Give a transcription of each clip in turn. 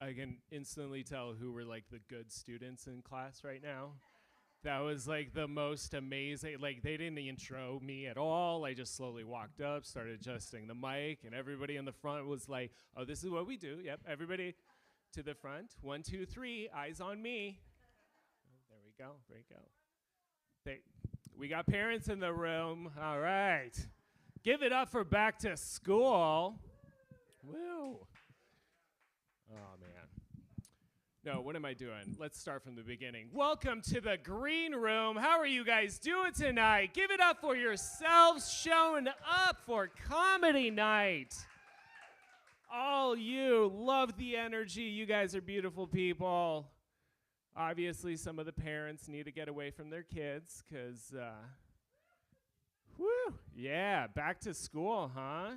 I can instantly tell who were like the good students in class right now. That was like the most amazing. Like they didn't intro me at all. I just slowly walked up, started adjusting the mic, and everybody in the front was like, "Oh, this is what we do." Yep, everybody to the front. 1, 2, 3, eyes on me. Oh, there we go. There we go. They, we got parents in the room. All right, give it up for back to school. Woo. Oh man. No, what am I doing? Let's start from the beginning. Welcome to the green room. How are you guys doing tonight? Give it up for yourselves showing up for comedy night. All you love the energy. You guys are beautiful people. Obviously, some of the parents need to get away from their kids because, yeah, back to school, huh?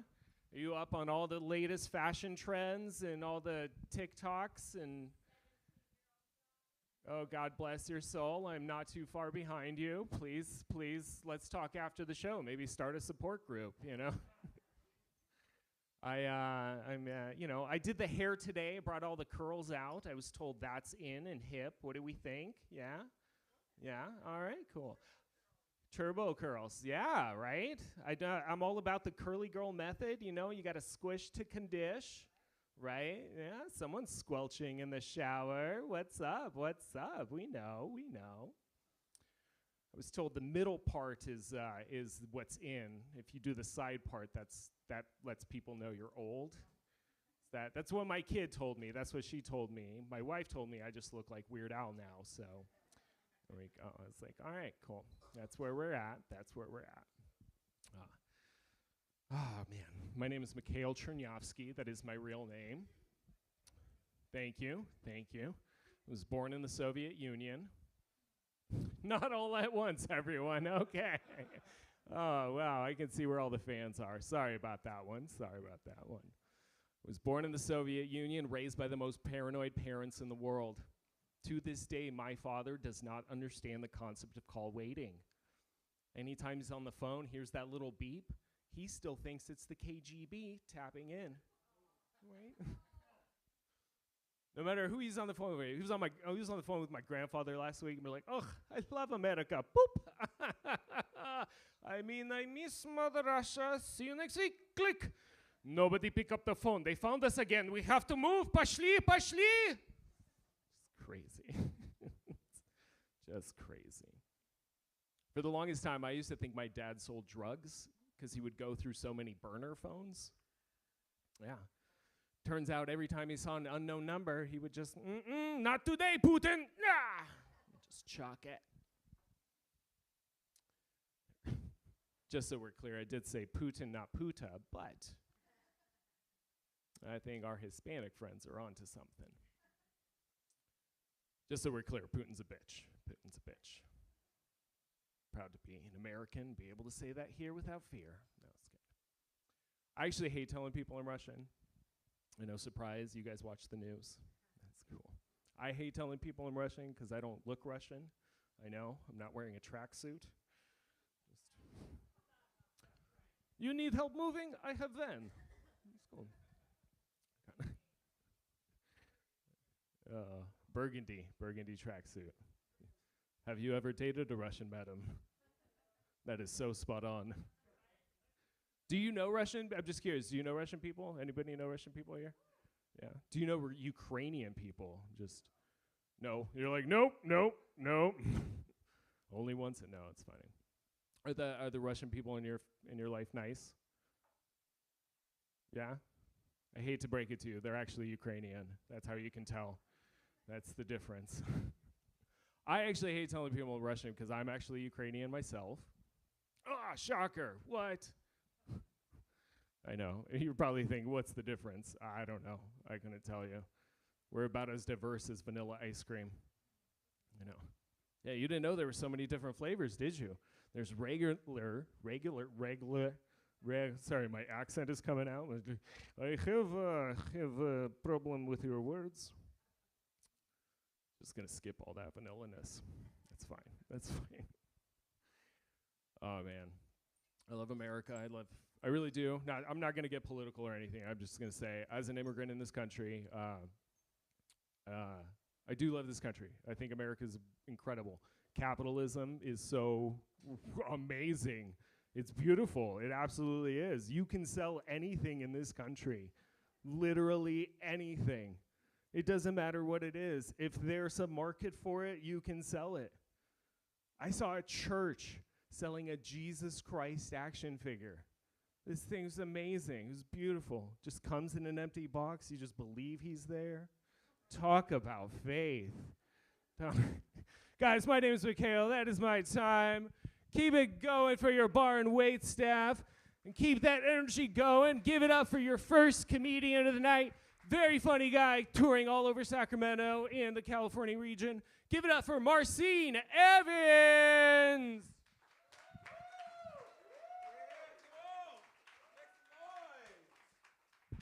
Are you up on all the latest fashion trends and all the TikToks and... Oh, God bless your soul. I'm not too far behind you. Please, please, let's talk after the show. Maybe start a support group, you know? I did the hair today. I brought all the curls out. I was told that's in and hip. What do we think? Yeah? Yeah? All right, cool. Turbo curls. Yeah, right? I'm all about the curly girl method. You know, you got to squish to condish. Right? Yeah, someone's squelching in the shower. What's up? What's up? We know. We know. I was told the middle part is what's in. If you do the side part, that lets people know you're old. That's what my kid told me. That's what she told me. My wife told me I just look like Weird Al now. So there we go. I was like, all right, cool. That's where we're at. That's where we're at. Oh, man. My name is Mikhail Chernyavsky. That is my real name. Thank you. Thank you. I was born in the Soviet Union. Not all at once, everyone. Okay. Oh, wow. I can see where all the fans are. Sorry about that one. Sorry about that one. I was born in the Soviet Union, raised by the most paranoid parents in the world. To this day, my father does not understand the concept of call waiting. Anytime he's on the phone, hears that little beep. He still thinks it's the KGB tapping in, right? No matter who he's on the phone with. He was on the phone with my grandfather last week, and we're like, "Oh, I love America." Boop. I miss Mother Russia. See you next week. Click. Nobody pick up the phone. They found us again. We have to move. Пошли, пошли. It's crazy. Just crazy. For the longest time, I used to think my dad sold drugs, because he would go through so many burner phones. Yeah. Turns out every time he saw an unknown number, he would just, not today, Putin. Ah! Just chalk it. Just so we're clear, I did say Putin, not Puta, but I think our Hispanic friends are onto something. Just so we're clear, Putin's a bitch. Putin's a bitch. Proud to be an American, be able to say that here without fear. No, it's good. I actually hate telling people I'm Russian. I know, surprise, you guys watch the news. That's cool. I hate telling people I'm Russian because I don't look Russian. I know, I'm not wearing a tracksuit. You need help moving? I have van. Let's go. Burgundy tracksuit. Have you ever dated a Russian, madam? That is so spot on. Do you know Russian? I'm just curious. Do you know Russian people? Anybody know Russian people here? Yeah. Do you know Ukrainian people? Just, no. You're like, nope. Only once? No, it's funny. Are the Russian people in your life nice? Yeah? I hate to break it to you. They're actually Ukrainian. That's how you can tell. That's the difference. I actually hate telling people I'm Russian because I'm actually Ukrainian myself. Ah, shocker. What? I know. You probably think, what's the difference? I don't know. I couldn't tell you. We're about as diverse as vanilla ice cream. I know. Yeah, you didn't know there were so many different flavors, did you? There's regular. Sorry, my accent is coming out. I have a problem with your words. Just gonna skip all that vanilla-ness. That's fine. That's fine. Oh man, I love America. I really do. I'm not gonna get political or anything. I'm just gonna say, as an immigrant in this country, I do love this country. I think America's incredible. Capitalism is so amazing. It's beautiful. It absolutely is. You can sell anything in this country, literally anything. It doesn't matter what it is. If there's a market for it, you can sell it. I saw a church selling a Jesus Christ action figure. This thing's amazing. It was beautiful. Just comes in an empty box. You just believe he's there. Talk about faith. Guys, my name is Mikhail. That is my time. Keep it going for your bar and wait staff. And keep that energy going. Give it up for your first comedian of the night. Very funny guy, touring all over Sacramento and the California region. Give it up for Marcine Evans.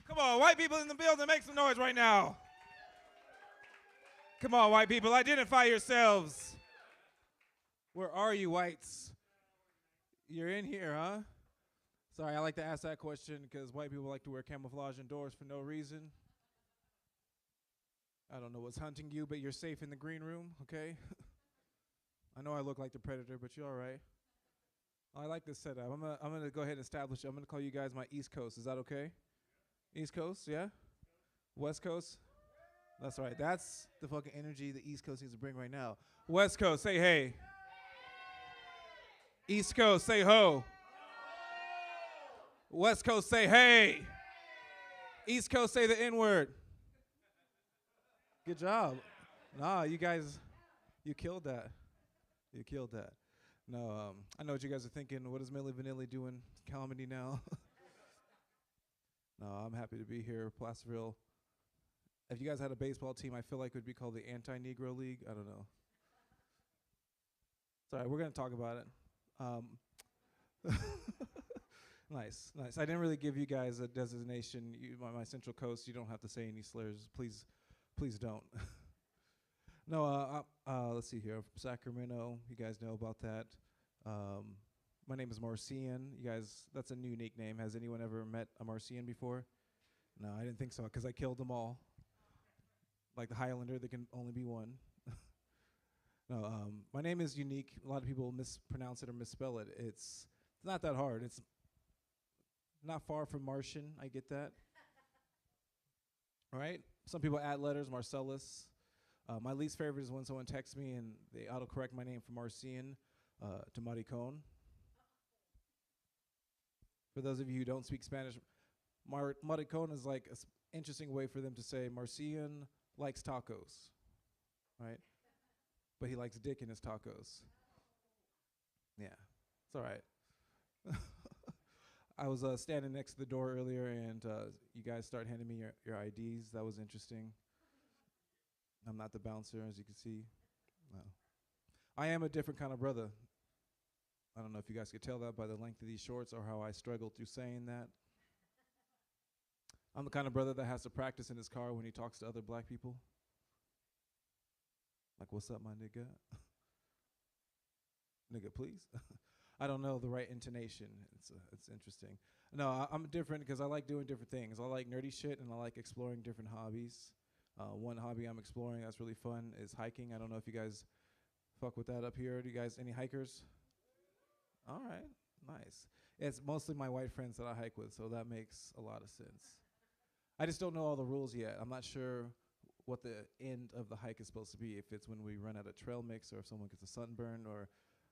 Come on, white people in the building, make some noise right now. Come on, white people, identify yourselves. Where are you, whites? You're in here, huh? Sorry, I like to ask that question because white people like to wear camouflage indoors for no reason. I don't know what's hunting you, but you're safe in the green room, okay? I know I look like the predator, but you're all right. I like this setup. I'm gonna go ahead and establish it. I'm gonna call you guys my East Coast. Is that okay? East Coast, yeah? West Coast? That's right. That's the fucking energy the East Coast needs to bring right now. West Coast, say hey. East Coast, say ho. West Coast, say hey. East Coast, say the N-word. Good job. Nah, you guys, you killed that. You killed that. No, I know what you guys are thinking. What is Milli Vanilli doing comedy now? No, I'm happy to be here, Placerville. If you guys had a baseball team, I feel like it would be called the Anti-Negro League. I don't know. It's all right, we're going to talk about it. Nice, nice. I didn't really give you guys a designation. My Central Coast, you don't have to say any slurs. Please don't. No, let's see here. I'm from Sacramento. You guys know about that. My name is Marcian. You guys, that's a new unique name. Has anyone ever met a Marcian before? No, I didn't think so, because I killed them all. Like the Highlander, there can only be one. No, my name is unique. A lot of people mispronounce it or misspell it. It's not that hard. It's not far from Martian. I get that. All right? Some people add letters, Marcellus. My least favorite is when someone texts me and they autocorrect my name from Marcian to Maricon. For those of you who don't speak Spanish, Maricon is like an interesting way for them to say Marcian likes tacos, right? But he likes dick in his tacos. Yeah, it's all right. I was standing next to the door earlier, and you guys start handing me your IDs. That was interesting. I'm not the bouncer, as you can see. No. I am a different kind of brother. I don't know if you guys could tell that by the length of these shorts or how I struggled through saying that. I'm the kind of brother that has to practice in his car when he talks to other black people. Like, what's up, my nigga? Nigga, please. I don't know the right intonation. It's interesting. No, I'm different because I like doing different things. I like nerdy shit, and I like exploring different hobbies. One hobby I'm exploring that's really fun is hiking. I don't know if you guys fuck with that up here. Do you guys, any hikers? All right, nice. It's mostly my white friends that I hike with, so that makes a lot of sense. I just don't know all the rules yet. I'm not sure what the end of the hike is supposed to be, if it's when we run out of trail mix or if someone gets a sunburn or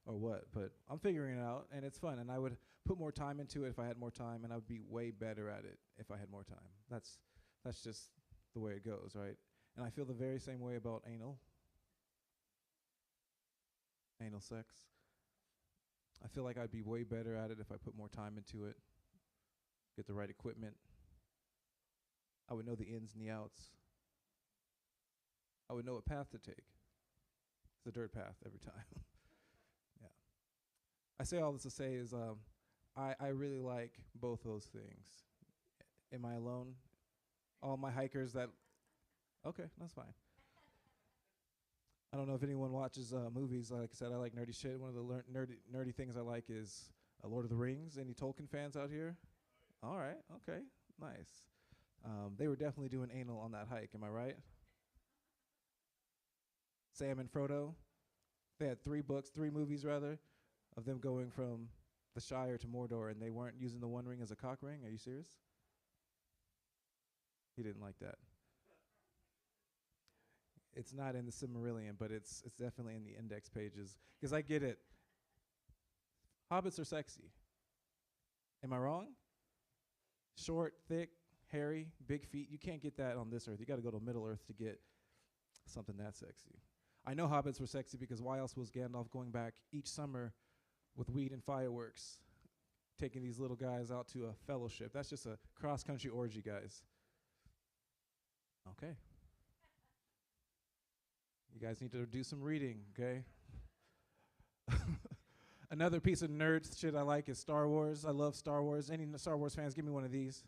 what. But I'm figuring it out, and it's fun. And I would put more time into it if I had more time, and I would be way better at it if I had more time. That's just the way it goes, right? And I feel the very same way about anal sex. I feel like I'd be way better at it if I put more time into it, get the right equipment. I would know the ins and the outs. I would know what path to take. It's a dirt path every time. Yeah. I say all this to say is I really like both those things. Am I alone? All my hikers that... Okay, that's fine. I don't know if anyone watches movies. Like I said, I like nerdy shit. One of the nerdy things I like is Lord of the Rings. Any Tolkien fans out here? All right, okay, nice. They were definitely doing anal on that hike, am I right? Sam and Frodo. They had 3 books, 3 movies rather, of them going from the Shire to Mordor, and they weren't using the One Ring as a cock ring. Are you serious? He didn't like that. It's not in the Silmarillion, but it's definitely in the index pages. Because I get it. Hobbits are sexy. Am I wrong? Short, thick, hairy, big feet. You can't get that on this earth. You got to go to Middle Earth to get something that sexy. I know hobbits were sexy because why else was Gandalf going back each summer with weed and fireworks, taking these little guys out to a fellowship? That's just a cross-country orgy, guys. Okay. You guys need to do some reading, okay? Another piece of nerd shit I like is Star Wars. I love Star Wars. Any Star Wars fans, give me one of these.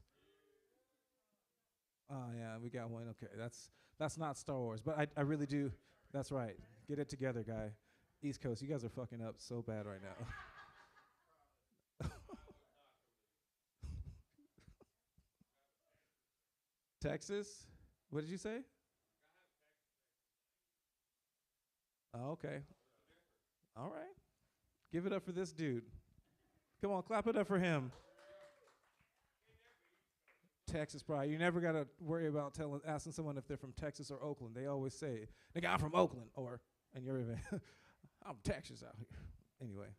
Oh, yeah, we got one. Okay, that's not Star Wars, but I really do. That's right. Get it together, guy. East Coast, you guys are fucking up so bad right now. Texas? What did you say? Oh, okay. All right. Give it up for this dude. Come on, clap it up for him. Texas pride. You never got to worry about asking someone if they're from Texas or Oakland. They always say, nigga, I'm from Oakland. Or, and you're even, I'm Texas out here. Anyway,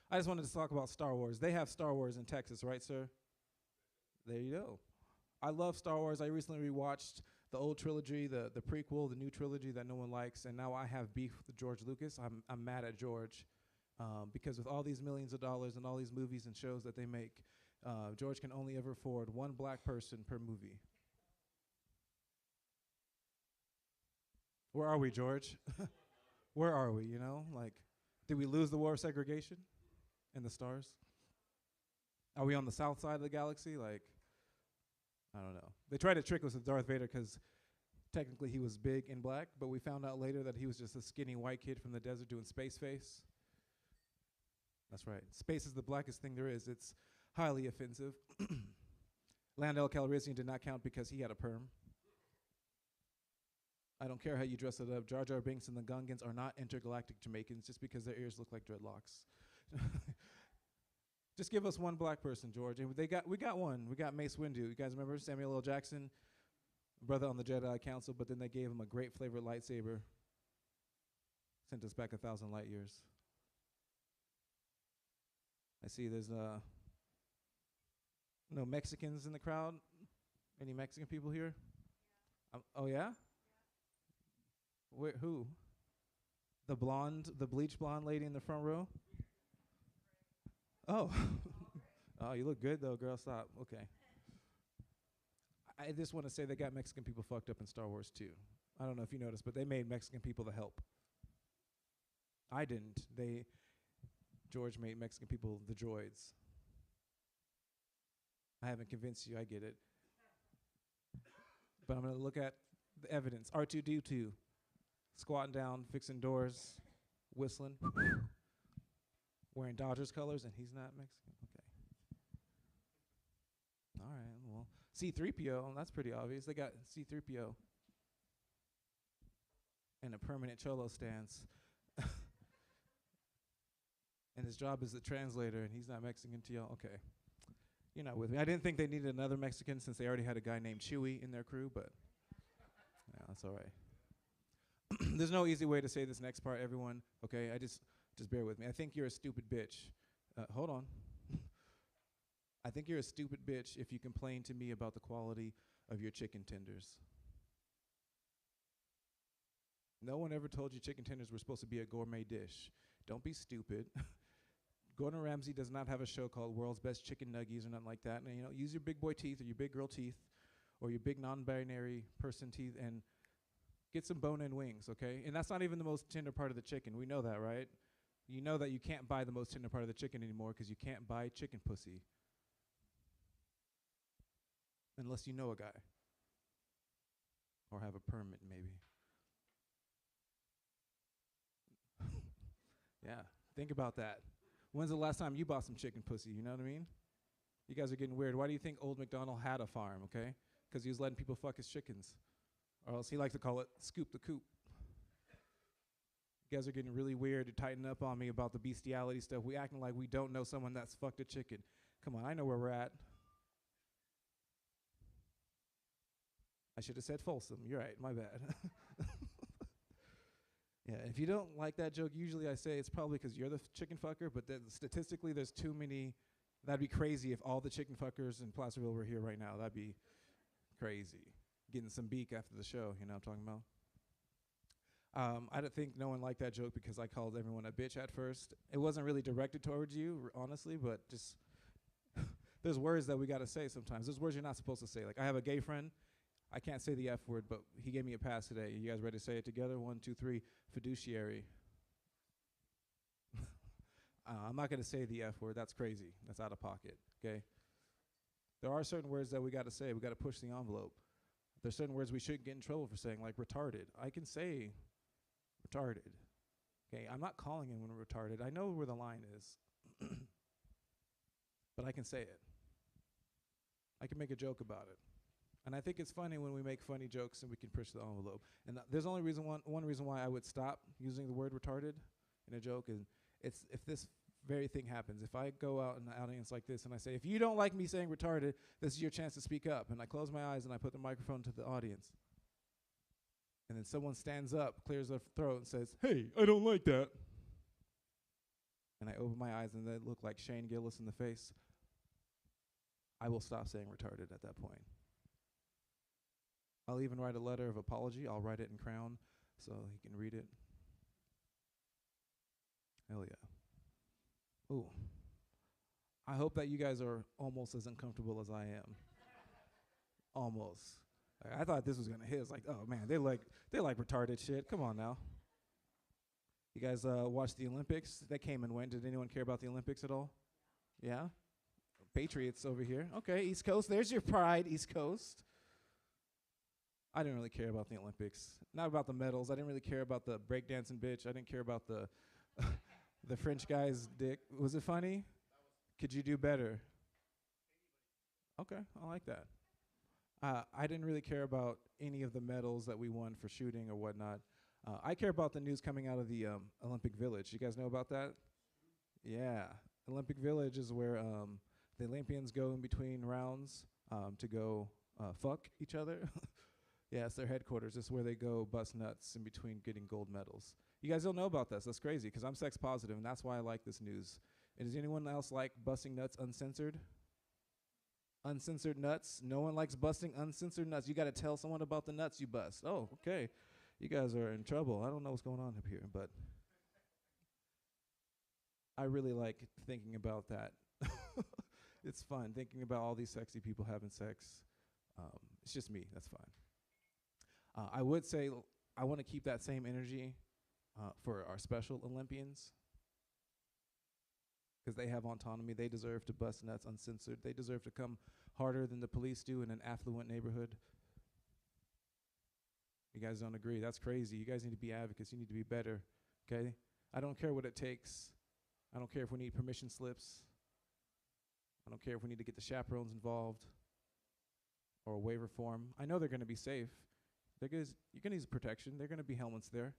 I just wanted to talk about Star Wars. They have Star Wars in Texas, right, sir? There you go. I love Star Wars. I recently rewatched the old trilogy, the prequel, the new trilogy that no one likes, and now I have beef with George Lucas. I'm mad at George because with all these millions of dollars and all these movies and shows that they make, George can only ever afford one black person per movie. Where are we, George? Where are we, you know? Like, did we lose the war of segregation in the stars? Are we on the south side of the galaxy? Like, I don't know. They tried to trick us with Darth Vader because technically he was big and black, but we found out later that he was just a skinny white kid from the desert doing space face. That's right. Space is the blackest thing there is. It's highly offensive. Lando Calrissian did not count because he had a perm. I don't care how you dress it up. Jar Jar Binks and the Gungans are not intergalactic Jamaicans just because their ears look like dreadlocks. Just give us one black person, George. And we got one. We got Mace Windu. You guys remember Samuel L. Jackson, brother on the Jedi Council, but then they gave him a great flavored lightsaber. Sent us back 1,000 light years. I see there's no Mexicans in the crowd. Any Mexican people here? Oh, yeah? Who? The bleach blonde lady in the front row? Oh. Oh, you look good, though, girl. Stop. Okay. I just want to say they got Mexican people fucked up in Star Wars, too. I don't know if you noticed, but they made Mexican people the help. I didn't. George made Mexican people the droids. I haven't convinced you. I get it. But I'm going to look at the evidence. R2-D2, squatting down, fixing doors, whistling, wearing Dodgers colors, and he's not Mexican? Okay. All right, well, C-3PO, that's pretty obvious. They got C-3PO in a permanent cholo stance. And his job is the translator, and he's not Mexican to y'all? Okay. You're not with me. I didn't think they needed another Mexican since they already had a guy named Chewie in their crew, but yeah, that's all right. There's no easy way to say this next part, everyone. Okay, just bear with me. I think you're a stupid bitch. Hold on. I think you're a stupid bitch if you complain to me about the quality of your chicken tenders. No one ever told you chicken tenders were supposed to be a gourmet dish. Don't be stupid. Gordon Ramsay does not have a show called World's Best Chicken Nuggies or nothing like that. And, use your big boy teeth or your big girl teeth or your big non-binary person teeth and get some bone-in wings, okay? And that's not even the most tender part of the chicken. We know that, right? You know that you can't buy the most tender part of the chicken anymore because you can't buy chicken pussy. Unless you know a guy. Or have a permit, maybe. Yeah, think about that. When's the last time you bought some chicken pussy? You know what I mean? You guys are getting weird. Why do you think Old MacDonald had a farm, okay? Because he was letting people fuck his chickens. Or else he liked to call it scoop the coop. You guys are getting really weird to tighten up on me about the bestiality stuff. We acting like we don't know someone that's fucked a chicken. Come on, I know where we're at. I should have said Folsom. You're right, my bad. Yeah, if you don't like that joke, usually I say it's probably because you're the chicken fucker, but statistically there's too many. That'd be crazy if all the chicken fuckers in Placerville were here right now. That'd be crazy. Getting some beak after the show, you know what I'm talking about? I don't think no one liked that joke because I called everyone a bitch at first. It wasn't really directed towards you, honestly, but just there's words that we got to say sometimes. There's words you're not supposed to say. Like, I have a gay friend. I can't say the F word, but he gave me a pass today. You guys ready to say it together? 1, 2, 3. Fiduciary. I'm not going to say the F word. That's crazy. That's out of pocket, okay? There are certain words that we got to say. We got to push the envelope. There's certain words we shouldn't get in trouble for saying, like retarded. I can say retarded. Okay, I'm not calling anyone retarded. I know where the line is. But I can say it. I can make a joke about it. And I think it's funny when we make funny jokes and we can push the envelope. And there's only one reason why I would stop using the word retarded in a joke, and it's if this very thing happens. If I go out in an audience like this and I say, if you don't like me saying retarded, this is your chance to speak up. And I close my eyes and I put the microphone to the audience. And then someone stands up, clears their throat, and says, hey, I don't like that. And I open my eyes and they look like Shane Gillis in the face. I will stop saying retarded at that point. I'll even write a letter of apology. I'll write it in crayon so he can read it. Hell yeah. Ooh. I hope that you guys are almost as uncomfortable as I am. Almost. Like, I thought this was gonna hit. It's like, oh man, they like retarded shit. Come on now. You guys watched the Olympics? That came and went. Did anyone care about the Olympics at all? Yeah? Patriots over here. Okay, East Coast. There's your pride, East Coast. I didn't really care about the Olympics. Not about the medals. I didn't really care about the breakdancing bitch. I didn't care about the the French guy's dick. Was it funny? Could you do better? Okay, I like that. I didn't really care about any of the medals that we won for shooting or whatnot. I care about the news coming out of the Olympic Village. You guys know about that? Yeah. Olympic Village is where the Olympians go in between rounds to go fuck each other. Yeah, it's their headquarters. It's where they go bust nuts in between getting gold medals. You guys don't know about this. That's crazy because I'm sex positive, and that's why I like this news. And does anyone else like busting nuts uncensored? Uncensored nuts? No one likes busting uncensored nuts. You got to tell someone about the nuts you bust. Oh, okay. You guys are in trouble. I don't know what's going on up here, but I really like thinking about that. It's fun thinking about all these sexy people having sex. It's just me. That's fine. I would say I want to keep that same energy for our Special Olympians because they have autonomy. They deserve to bust nuts uncensored. They deserve to come harder than the police do in an affluent neighborhood. You guys don't agree? That's crazy. You guys need to be advocates. You need to be better, okay? I don't care what it takes. I don't care if we need permission slips. I don't care if we need to get the chaperones involved or a waiver form. I know they're going to be safe. You're going to need protection. They're going to be helmets there.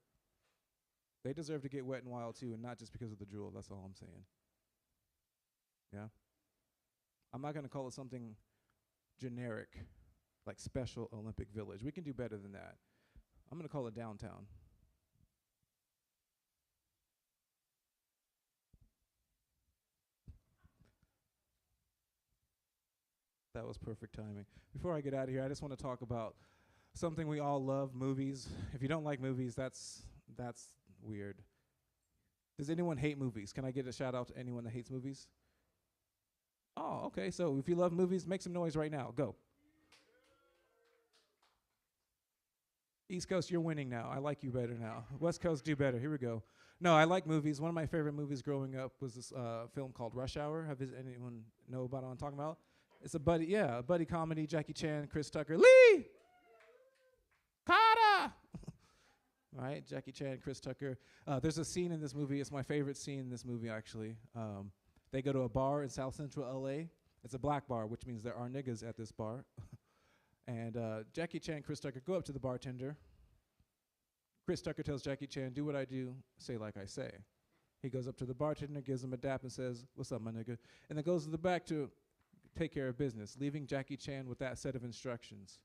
They deserve to get wet and wild too, and not just because of the drool. That's all I'm saying. Yeah? I'm not going to call it something generic, like Special Olympic Village. We can do better than that. I'm going to call it downtown. That was perfect timing. Before I get out of here, I just want to talk about something we all love, movies. If you don't like movies, that's weird. Does anyone hate movies? Can I get a shout out to anyone that hates movies? Oh, okay. So if you love movies, make some noise right now. Go. East Coast, you're winning now. I like you better now. West Coast, do better. Here we go. No, I like movies. One of my favorite movies growing up was this film called Rush Hour. Anyone know about what I'm talking about? It's a buddy comedy. Jackie Chan, Chris Tucker, Lee! Carter! Right, Jackie Chan, Chris Tucker. There's a scene in this movie. It's my favorite scene in this movie, actually. They go to a bar in South Central LA. It's a black bar, which means there are niggas at this bar. And Jackie Chan and Chris Tucker go up to the bartender. Chris Tucker tells Jackie Chan, do what I do, say like I say. He goes up to the bartender, gives him a dap, and says, what's up, my nigga? And then goes to the back to take care of business, leaving Jackie Chan with that set of instructions.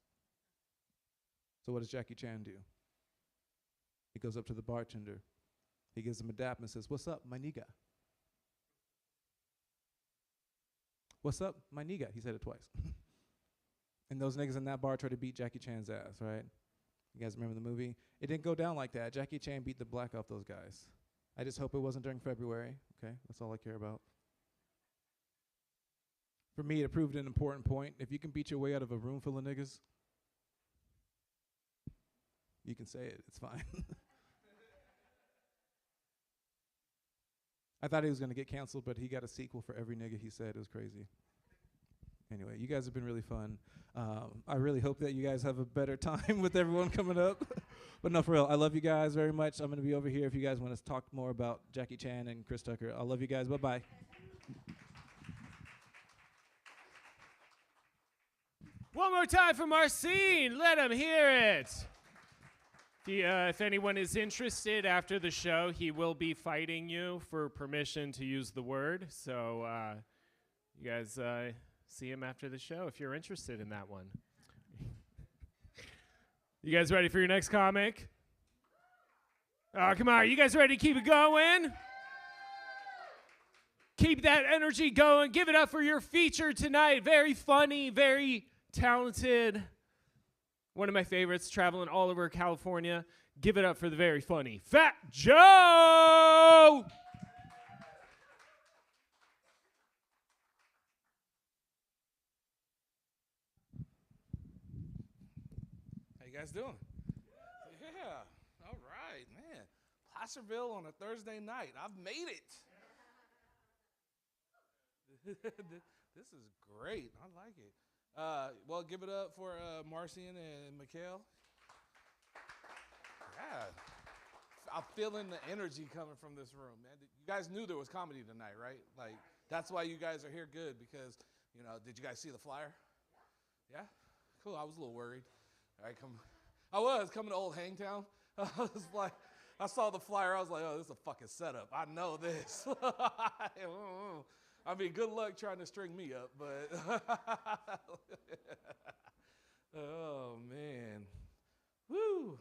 So what does Jackie Chan do? He goes up to the bartender. He gives him a dap and says, what's up, my nigga? What's up, my nigga? He said it twice. And those niggas in that bar tried to beat Jackie Chan's ass, right? You guys remember the movie? It didn't go down like that. Jackie Chan beat the black off those guys. I just hope it wasn't during February, okay? That's all I care about. For me, it proved an important point. If you can beat your way out of a room full of niggas, you can say it. It's fine. I thought he was going to get canceled, but he got a sequel for every nigga he said. It was crazy. Anyway, you guys have been really fun. I really hope that you guys have a better time with everyone coming up. But no, for real, I love you guys very much. I'm going to be over here if you guys want to talk more about Jackie Chan and Chris Tucker. I love you guys. Bye-bye. One more time for Marcin. Let him hear it. If anyone is interested after the show, he will be fighting you for permission to use the word. So you guys see him after the show if you're interested in that one. You guys ready for your next comic? Oh, come on. You guys ready to keep it going? Keep that energy going. Give it up for your feature tonight. Very funny, very talented. One of my favorites, traveling all over California. Give it up for the very funny Fat Joe! How you guys doing? Yeah, all right, man. Placerville on a Thursday night. I've made it. This is great. I like it. Well, give it up for Marcin and Mikhail. Yeah. I'm feeling the energy coming from this room, man. You guys knew there was comedy tonight, right? Like, that's why you guys are here good because, you know, did you guys see the flyer? Yeah? Cool. I was a little worried. All right, I was coming to Old Hangtown. I was like, I saw the flyer. I was like, oh, this is a fucking setup. I know this. I mean, good luck trying to string me up, but oh man, woo!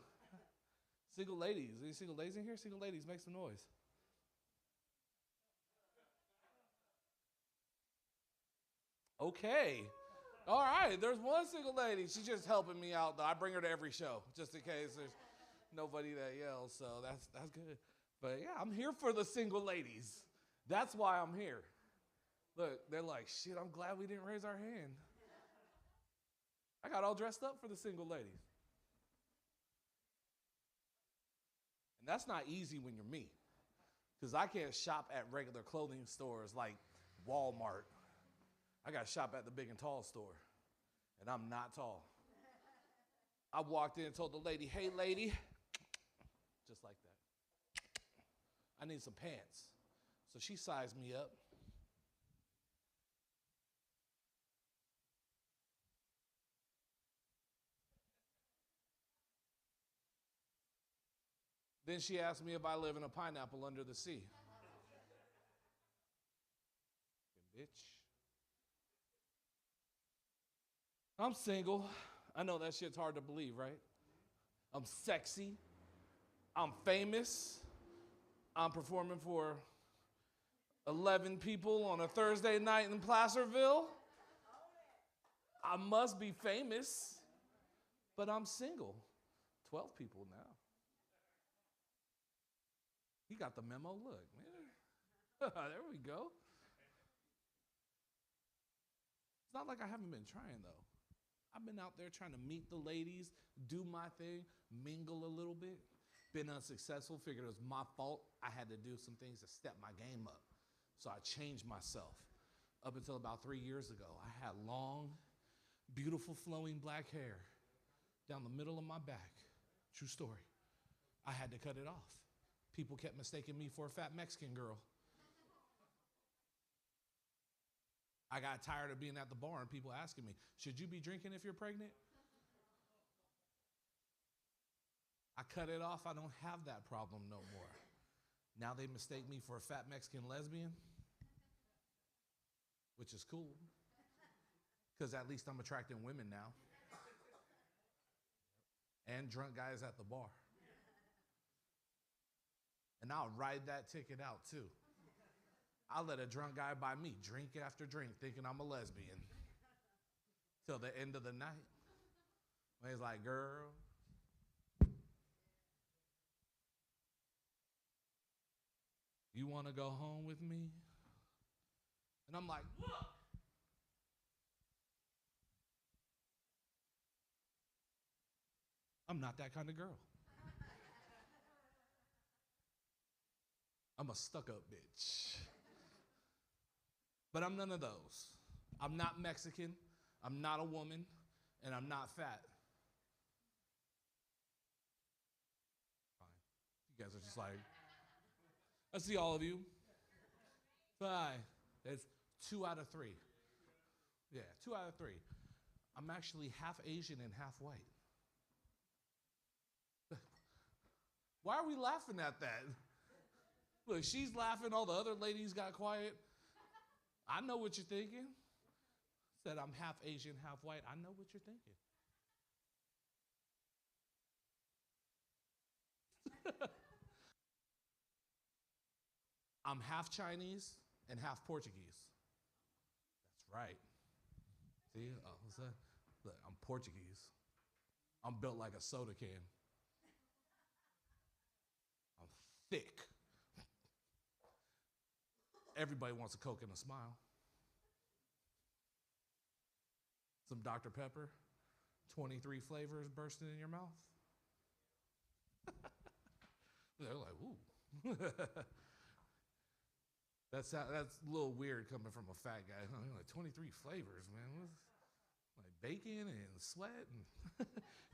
Single ladies, any single ladies in here? Single ladies, make some noise. Okay, all right. There's one single lady. She's just helping me out, though. I bring her to every show just in case there's nobody that yells. So that's good. But yeah, I'm here for the single ladies. That's why I'm here. Look, they're like, shit, I'm glad we didn't raise our hand. I got all dressed up for the single ladies. And that's not easy when you're me, because I can't shop at regular clothing stores like Walmart. I got to shop at the big and tall store, and I'm not tall. I walked in and told the lady, hey, lady, just like that. I need some pants. So she sized me up. Then she asked me if I live in a pineapple under the sea. Bitch. I'm single. I know that shit's hard to believe, right? I'm sexy. I'm famous. I'm performing for 11 people on a Thursday night in Placerville. I must be famous, but I'm single. 12 people now. He got the memo. Look, man. There we go. It's not like I haven't been trying, though. I've been out there trying to meet the ladies, do my thing, mingle a little bit. Been unsuccessful. Figured it was my fault. I had to do some things to step my game up. So I changed myself. Up until about 3 years ago, I had long, beautiful, flowing black hair down the middle of my back. True story. I had to cut it off. People kept mistaking me for a fat Mexican girl. I got tired of being at the bar and people asking me, should you be drinking if you're pregnant? I cut it off. I don't have that problem no more. Now they mistake me for a fat Mexican lesbian, which is cool, because at least I'm attracting women now. And drunk guys at the bar. And I'll ride that ticket out too. I'll let a drunk guy buy me drink after drink thinking I'm a lesbian till the end of the night. When he's like, girl, you want to go home with me? And I'm like, look. I'm not that kind of girl. I'm a stuck-up bitch. But I'm none of those. I'm not Mexican, I'm not a woman, and I'm not fat. Fine. You guys are just like, I see all of you. Fine. It's 2 out of 3. Yeah, 2 out of 3. I'm actually half Asian and half white. Why are we laughing at that? Look, she's laughing, all the other ladies got quiet. I know what you're thinking. Said I'm half Asian, half white. I know what you're thinking. I'm half Chinese and half Portuguese. That's right. See? Oh, what's that? Look, I'm Portuguese. I'm built like a soda can. I'm thick. Everybody wants a Coke and a smile. Some Dr. Pepper, 23 flavors bursting in your mouth. They're like, ooh. That's a little weird coming from a fat guy. Like 23 flavors, man. Like bacon and sweat. And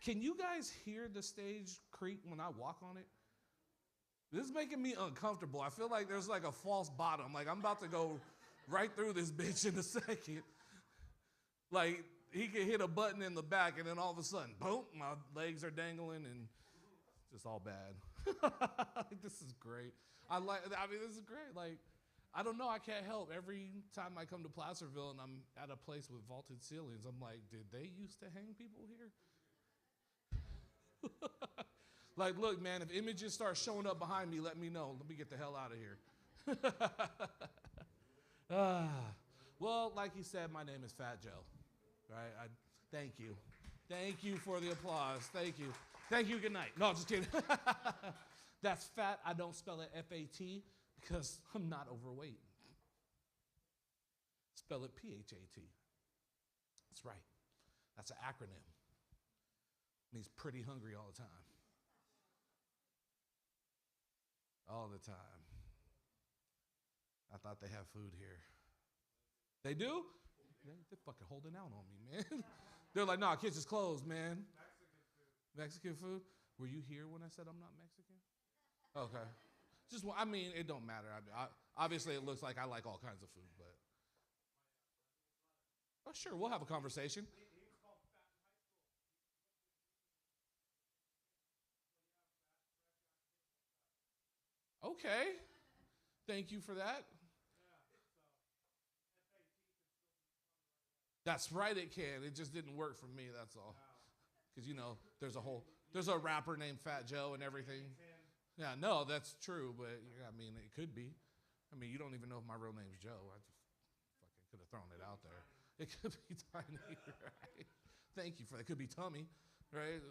Can you guys hear the stage creak when I walk on it? This is making me uncomfortable. I feel like there's like a false bottom. Like I'm about to go right through this bitch in a second. Like he could hit a button in the back and then all of a sudden, boom, my legs are dangling and just all bad. This is great. This is great. Like, I don't know, I can't help. Every time I come to Placerville and I'm at a place with vaulted ceilings, I'm like, did they used to hang people here? Like, look, man, if images start showing up behind me, let me know. Let me get the hell out of here. Well, like he said, my name is Fat Joe. Right? Thank you. Thank you for the applause. Thank you. Thank you. Good night. No, I'm just kidding. That's fat. I don't spell it F-A-T because I'm not overweight. Spell it P-H-A-T. That's right. That's an acronym. It means pretty hungry all the time. All the time. I thought they have food here. They do? They're fucking holding out on me, man. They're like, nah, kids is closed, man. Mexican food? Were you here when I said I'm not Mexican? Okay. It don't matter. Obviously, it looks like I like all kinds of food, but. Oh, sure, we'll have a conversation. Okay. Thank you for that. That's right, it can. It just didn't work for me, that's all. Because, there's a rapper named Fat Joe and everything. Yeah, no, that's true, but, it could be. You don't even know if my real name's Joe. I just fucking could have thrown it out there. It could be Tiny, right? Thank you for that. It could be Tummy, right?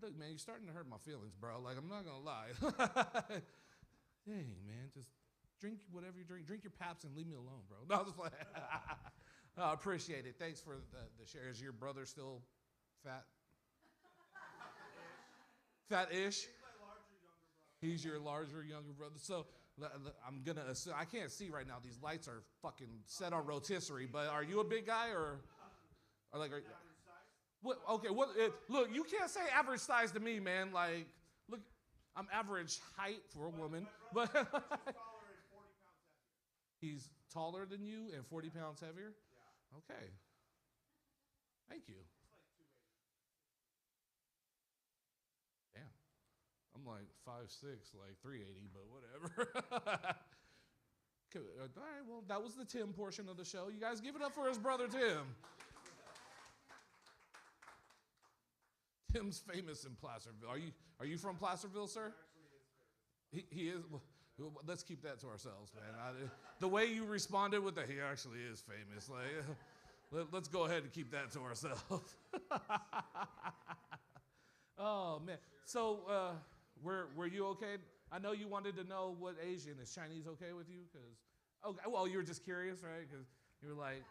Look, man, you're starting to hurt my feelings, bro. Like, I'm not going to lie. Dang, man, just drink whatever you drink. Drink your Paps and leave me alone, bro. No, I was like, I appreciate it. Thanks for the share. Is your brother still fat? Fat-ish? He's your larger, younger brother. So I'm going to assume, I can't see right now. These lights are fucking set on rotisserie, but are you a big guy or like, what, okay, look, you can't say average size to me, man. Like, look, I'm average height for a woman, but he's taller than you and 40 pounds heavier? Yeah. Okay. Thank you. like 5'6", like 380, but whatever. All right, well, that was the Tim portion of the show. You guys give it up for his brother, Tim. Tim's famous in Placerville. Are you from Placerville, sir? He is. Well, let's keep that to ourselves, man. The way you responded with that, he actually is famous. Like, let's go ahead and keep that to ourselves. Oh man. So, were you okay? I know you wanted to know what Asian is. Chinese okay with you? Okay. Well, you were just curious, right? Because you were like,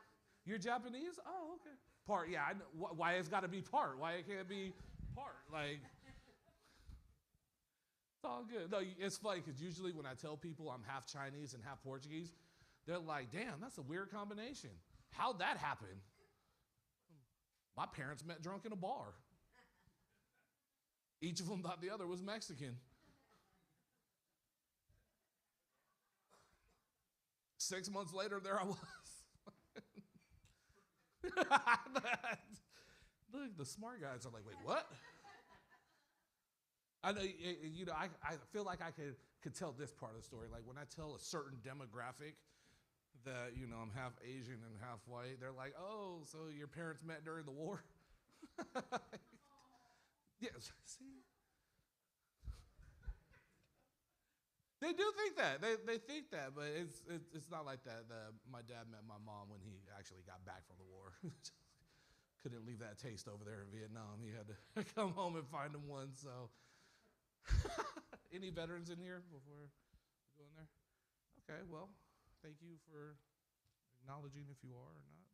you're Japanese? Oh, okay. Part. Yeah. I know. Why it's got to be part? Why it can't be part? Like. It's all good. No, it's funny because usually when I tell people I'm half Chinese and half Portuguese, they're like, damn, that's a weird combination. How'd that happen? My parents met drunk in a bar. Each of them thought the other was Mexican. 6 months later, there I was. Look, the smart guys are like, wait, what? I know, I feel like I could tell this part of the story. Like when I tell a certain demographic that, I'm half Asian and half white, they're like, oh, so your parents met during the war? Yes, see? They do think that. They think that, but it's not like that. My dad met my mom when he actually got back from the war. Couldn't leave that taste over there in Vietnam. He had to come home and find him one, so... Any veterans in here before we go in there? Okay, well, thank you for acknowledging if you are or not.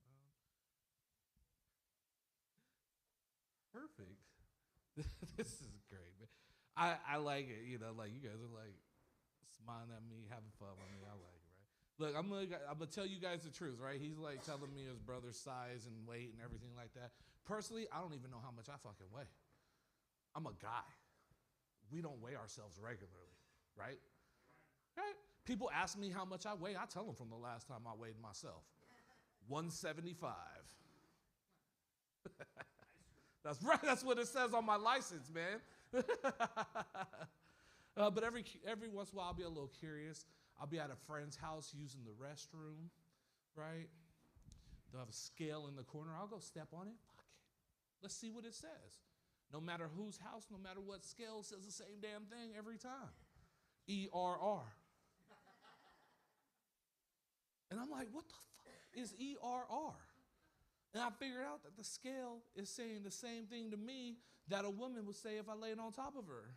Perfect. This is great, man. I like it, like you guys are like smiling at me, having fun with me. I like it, right? Look, I'm gonna tell you guys the truth, right? He's like telling me his brother's size and weight and everything like that. Personally, I don't even know how much I fucking weigh. I'm a guy. We don't weigh ourselves regularly, right? Right? People ask me how much I weigh. I tell them from the last time I weighed myself. 175. That's right. That's what it says on my license, man. But every once in a while, I'll be a little curious. I'll be at a friend's house using the restroom, right? They'll have a scale in the corner. I'll go step on it. Fuck it. Let's see what it says. No matter whose house, no matter what scale, says the same damn thing every time. ERR. And I'm like, what the fuck is ERR? And I figured out that the scale is saying the same thing to me that a woman would say if I laid on top of her.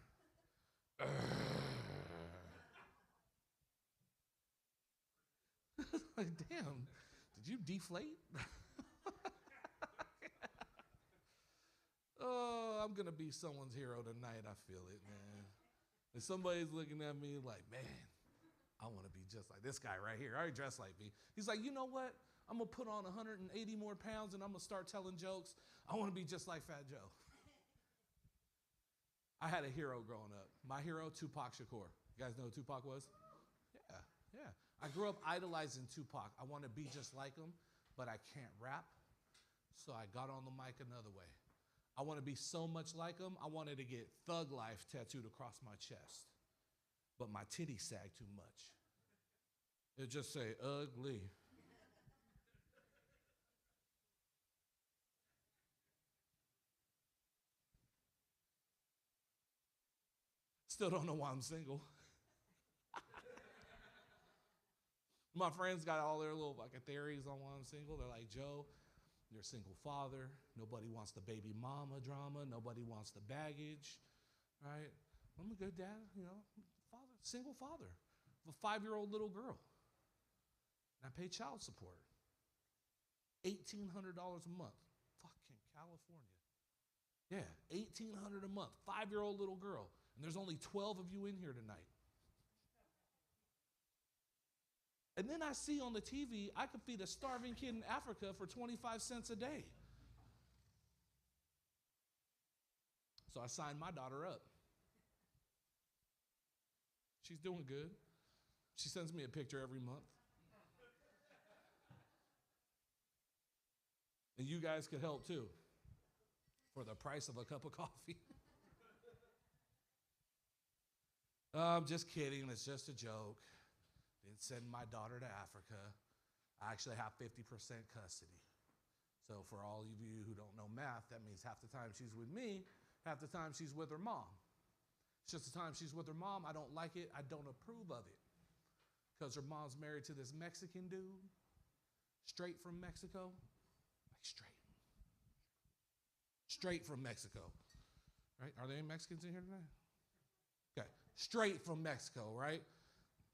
Like, damn, did you deflate? Oh, I'm going to be someone's hero tonight. I feel it, man. And somebody's looking at me like, man, I want to be just like this guy right here. I already dressed like me. He's like, you know what? I'm going to put on 180 more pounds and I'm going to start telling jokes. I want to be just like Fat Joe. I had a hero growing up. My hero, Tupac Shakur. You guys know who Tupac was? Yeah. I grew up idolizing Tupac. I want to be just like him, but I can't rap. So I got on the mic another way. I want to be so much like him, I wanted to get Thug Life tattooed across my chest. But my titties sag too much. It'd just say, ugly. Still don't know why I'm single. My friends got all their little fucking theories on why I'm single. They're like, Joe, you're a single father. Nobody wants the baby mama drama. Nobody wants the baggage, right? I'm a good dad, father, single father of a 5-year-old little girl. And I pay child support. $1,800 a month. Fucking California. Yeah, $1,800 a month. 5-year-old little girl. And there's only 12 of you in here tonight. And then I see on the TV, I could feed a starving kid in Africa for 25 cents a day. So I signed my daughter up. She's doing good. She sends me a picture every month. And you guys could help too, for the price of a cup of coffee. I'm just kidding. It's just a joke. Didn't send my daughter to Africa. I actually have 50% custody. So for all of you who don't know math, that means half the time she's with me, half the time she's with her mom. It's just the time she's with her mom, I don't like it, I don't approve of it. Because her mom's married to this Mexican dude, straight from Mexico. Like straight from Mexico. Right? Are there any Mexicans in here tonight? Okay. Straight from Mexico, right?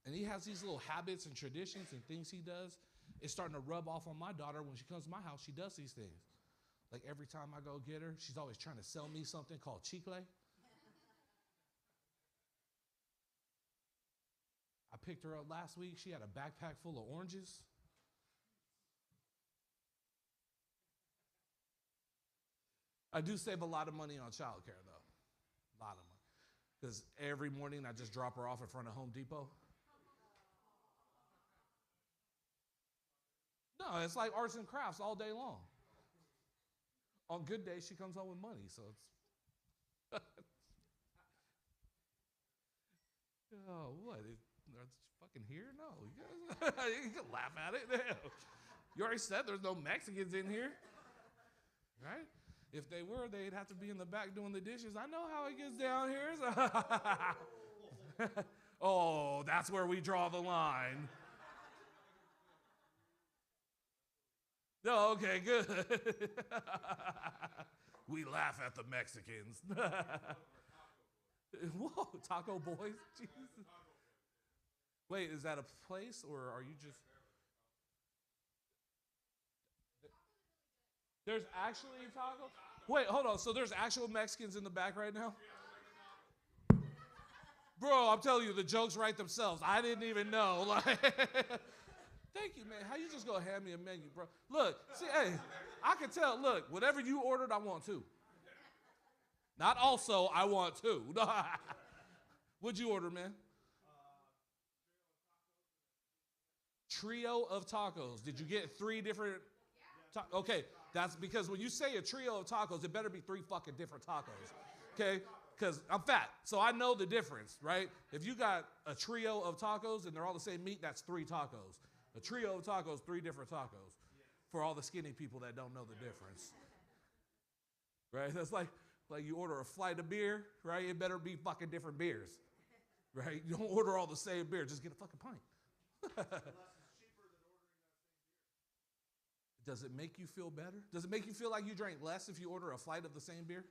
And he has these little habits and traditions and things he does. It's starting to rub off on my daughter. When she comes to my house, she does these things. Like every time I go get her, she's always trying to sell me something called chicle. I picked her up last week. She had a backpack full of oranges. I do save a lot of money on childcare, though. A lot of money. Because every morning I just drop her off in front of Home Depot. No, it's like arts and crafts all day long. On good days, she comes home with money, so it's... Oh, what? That's fucking here? No. You can laugh at it. You already said there's no Mexicans in here. Right? If they were, they'd have to be in the back doing the dishes. I know how it gets down here. So oh, that's where we draw the line. No, okay, good. We laugh at the Mexicans. Whoa, Taco Boys? Jesus. Wait, is that a place or are you just... There's actually taco? Wait, hold on. So there's actual Mexicans in the back right now? Bro, I'm telling you, the jokes write themselves. I didn't even know. Like, thank you, man. How you just gonna hand me a menu, bro? Look, see, hey, I can tell. Look, whatever you ordered, I want two. Not also, I want two. What'd you order, man? Trio of tacos. Did you get 3 different? Okay, that's because when you say a trio of tacos, it better be 3 fucking different tacos. Okay? Because I'm fat, so I know the difference, right? If you got a trio of tacos and they're all the same meat, that's 3 tacos. A trio of tacos, 3 different tacos. For all the skinny people that don't know the difference. Right? That's like you order a flight of beer, right? It better be fucking different beers. Right? You don't order all the same beer, just get a fucking pint. Does it make you feel better? Does it make you feel like you drank less if you order a flight of the same beer?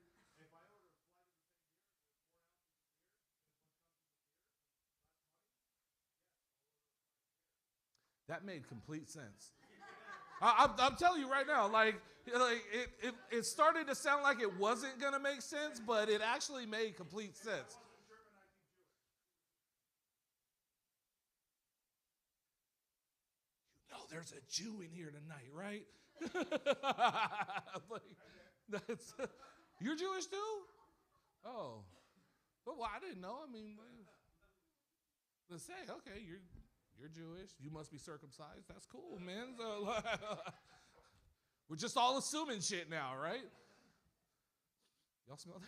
That made complete sense. I'm telling you right now, like it started to sound like it wasn't going to make sense, but it actually made complete sense. You know there's a Jew in here tonight, right? Like, you're Jewish too? Oh. Well, I didn't know. I mean, let's say, okay, you're Jewish. You must be circumcised. That's cool, man. So, we're just all assuming shit now, right? Y'all smell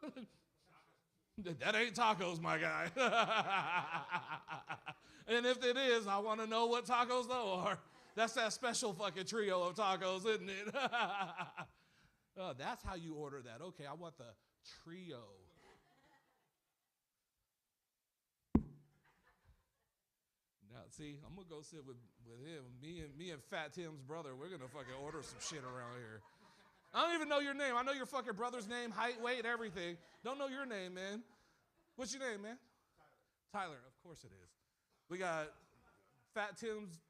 that? That ain't tacos, my guy. And if it is, I want to know what tacos those are. That's that special fucking trio of tacos, isn't it? That's how you order that. Okay, I want the trio. Now, see, I'm going to go sit with him. Me and Fat Tim's brother, we're going to fucking order some shit around here. I don't even know your name. I know your fucking brother's name, height, weight, everything. Don't know your name, man. What's your name, man? Tyler, of course it is. We got Fat Tim's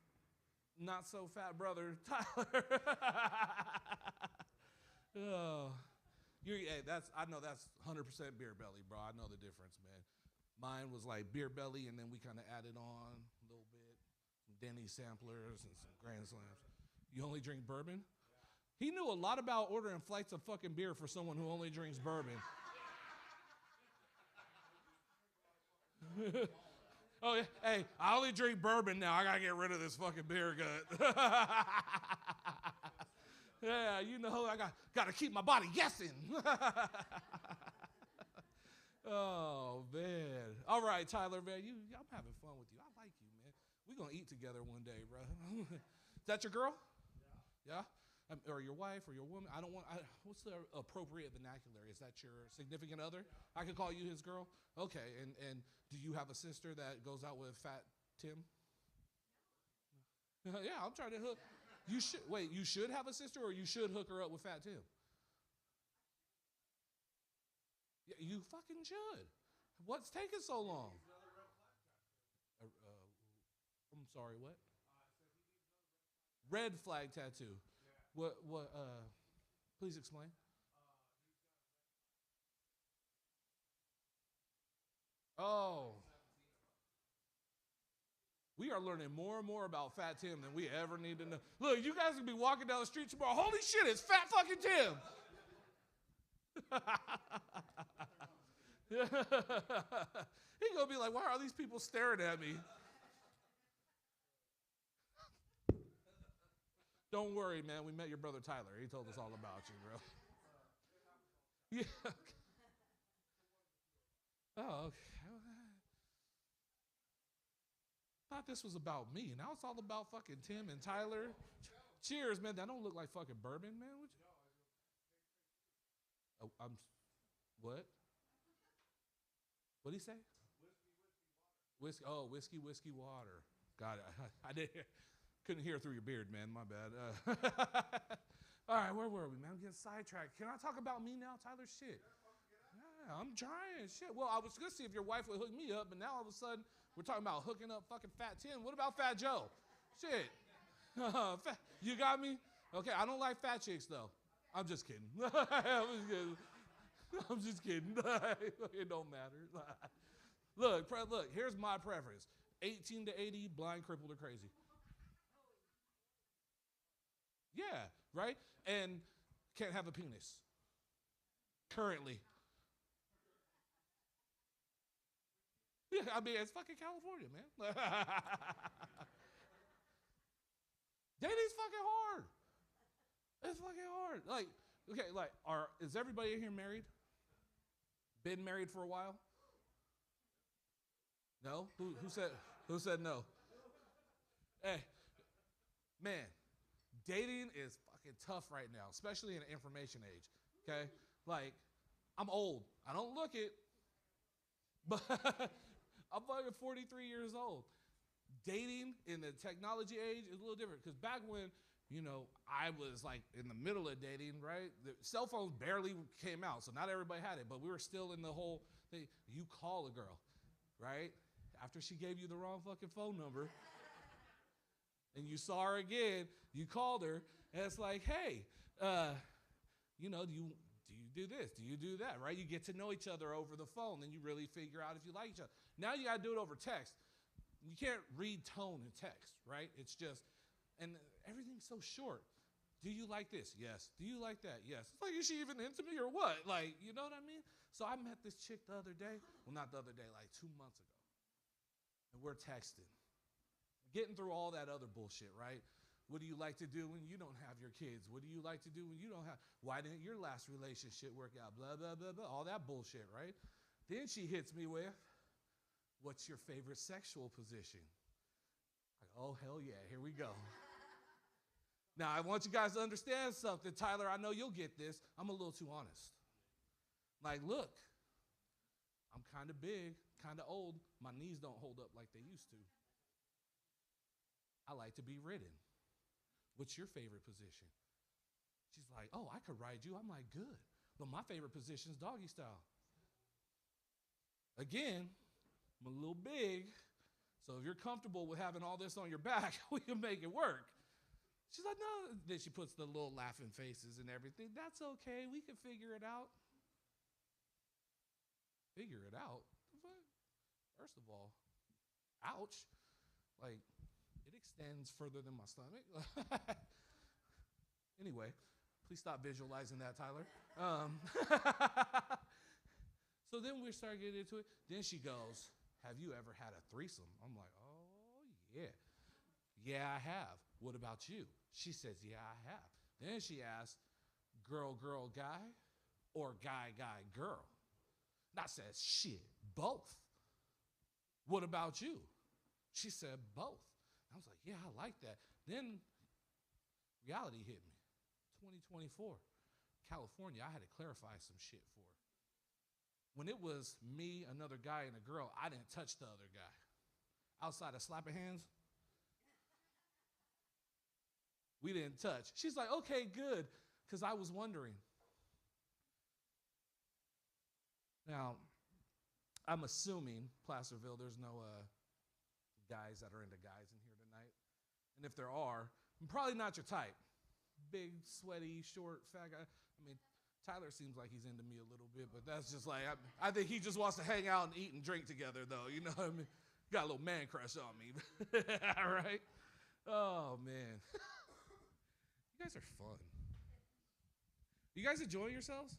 not so fat brother, Tyler. Oh. Hey, I know that's 100% beer belly, bro. I know the difference, man. Mine was like beer belly, and then we kind of added on a little bit, some Denny's samplers and some Grand Slams. You only drink bourbon? He knew a lot about ordering flights of fucking beer for someone who only drinks bourbon. Oh, yeah. Hey, I only drink bourbon now. I got to get rid of this fucking beer gut. Yeah, you know, I got to keep my body guessing. Oh, man. All right, Tyler, man, I'm having fun with you. I like you, man. We're going to eat together one day, bro. Is that your girl? Yeah? Or your wife or your woman? What's the appropriate vernacular? Is that your significant other? Yeah. I could call you his girl? Okay, and do you have a sister that goes out with Fat Tim? Yeah, I'm trying to hook. You should have a sister or you should hook her up with Fat Tim? Yeah, you fucking should. What's taking so long? I'm sorry, what? Red flag tattoo. What, please explain. Oh. We are learning more and more about Fat Tim than we ever need to know. Look, you guys can be walking down the street tomorrow. Holy shit, it's Fat fucking Tim. He's going to be like, why are these people staring at me? Don't worry, man. We met your brother Tyler. He told us all about you, bro. Yeah. Oh, okay. Thought this was about me. Now it's all about fucking Tim and Tyler. Cheers, man. That don't look like fucking bourbon, man. What? What'd he say? Whiskey. Oh, whiskey, water. Got it. I couldn't hear through your beard, man. My bad. All right, where were we, man? I'm getting sidetracked. Can I talk about me now, Tyler? Shit. Yeah, I'm trying. Shit. Well, I was going to see if your wife would hook me up, but now all of a sudden we're talking about hooking up fucking Fat Tim. What about Fat Joe? Shit. You got me? Okay, I don't like fat chicks, though. I'm just kidding. I'm just kidding. It don't matter. Look, here's my preference. 18 to 80, blind, crippled, or crazy. Yeah, right? And can't have a penis. Currently. Yeah, I mean, it's fucking California, man. Dating's fucking hard. It's fucking hard. Like, okay, is everybody in here married? Been married for a while? No? Who said no? Hey, man, dating is fucking tough right now, especially in the information age. Okay? Like, I'm old. I don't look it, but I'm fucking 43 years old. Dating in the technology age is a little different because back when, I was like in the middle of dating, right? The cell phones barely came out, so not everybody had it, but we were still in the whole thing. You call a girl, right? After she gave you the wrong fucking phone number, and you saw her again, you called her, and it's like, hey, do you do this? Do you do that, right? You get to know each other over the phone, then you really figure out if you like each other. Now you got to do it over text. You can't read tone in text, right? It's just, and everything's so short. Do you like this? Yes. Do you like that? Yes. It's like, is she even into me or what? Like, you know what I mean? So I met this chick the other day. Well, not the other day, like 2 months ago. And we're texting. Getting through all that other bullshit, right? What do you like to do when you don't have your kids? What do you like to do when you don't have, why didn't your last relationship work out? Blah, blah, blah, blah, all that bullshit, right? Then she hits me with, what's your favorite sexual position? Like, oh, hell yeah, here we go. Now, I want you guys to understand something. Tyler, I know you'll get this. I'm a little too honest. Like, look, I'm kind of big, kind of old. My knees don't hold up like they used to. I like to be ridden. What's your favorite position? She's like, oh, I could ride you. I'm like, good. But my favorite position is doggy style. Again, I'm a little big, so if you're comfortable with having all this on your back, we can make it work. She's like, no. Then she puts the little laughing faces and everything. That's okay. We can figure it out. Figure it out? First of all, ouch. Like, it extends further than my stomach. Anyway, please stop visualizing that, Tyler. So then we start getting into it. Then she goes, have you ever had a threesome? I'm like, oh, yeah. Yeah, I have. What about you? She says, yeah, I have. Then she asks, girl, girl, guy, or guy, guy, girl? And I says, shit, both. What about you? She said, both. I was like, yeah, I like that. Then reality hit me. 2024, California, I had to clarify some shit for her. When it was me, another guy, and a girl, I didn't touch the other guy. Outside of slapping hands, we didn't touch. She's like, okay, good, because I was wondering. Now, I'm assuming, Placerville, there's no guys that are into guys in here tonight. And if there are, I'm probably not your type. Big, sweaty, short, fat guy. I mean, Tyler seems like he's into me a little bit, but that's just like, I think he just wants to hang out and eat and drink together, though. You know what I mean? Got a little man crush on me. All right? Oh, man. You guys are fun. You guys enjoying yourselves?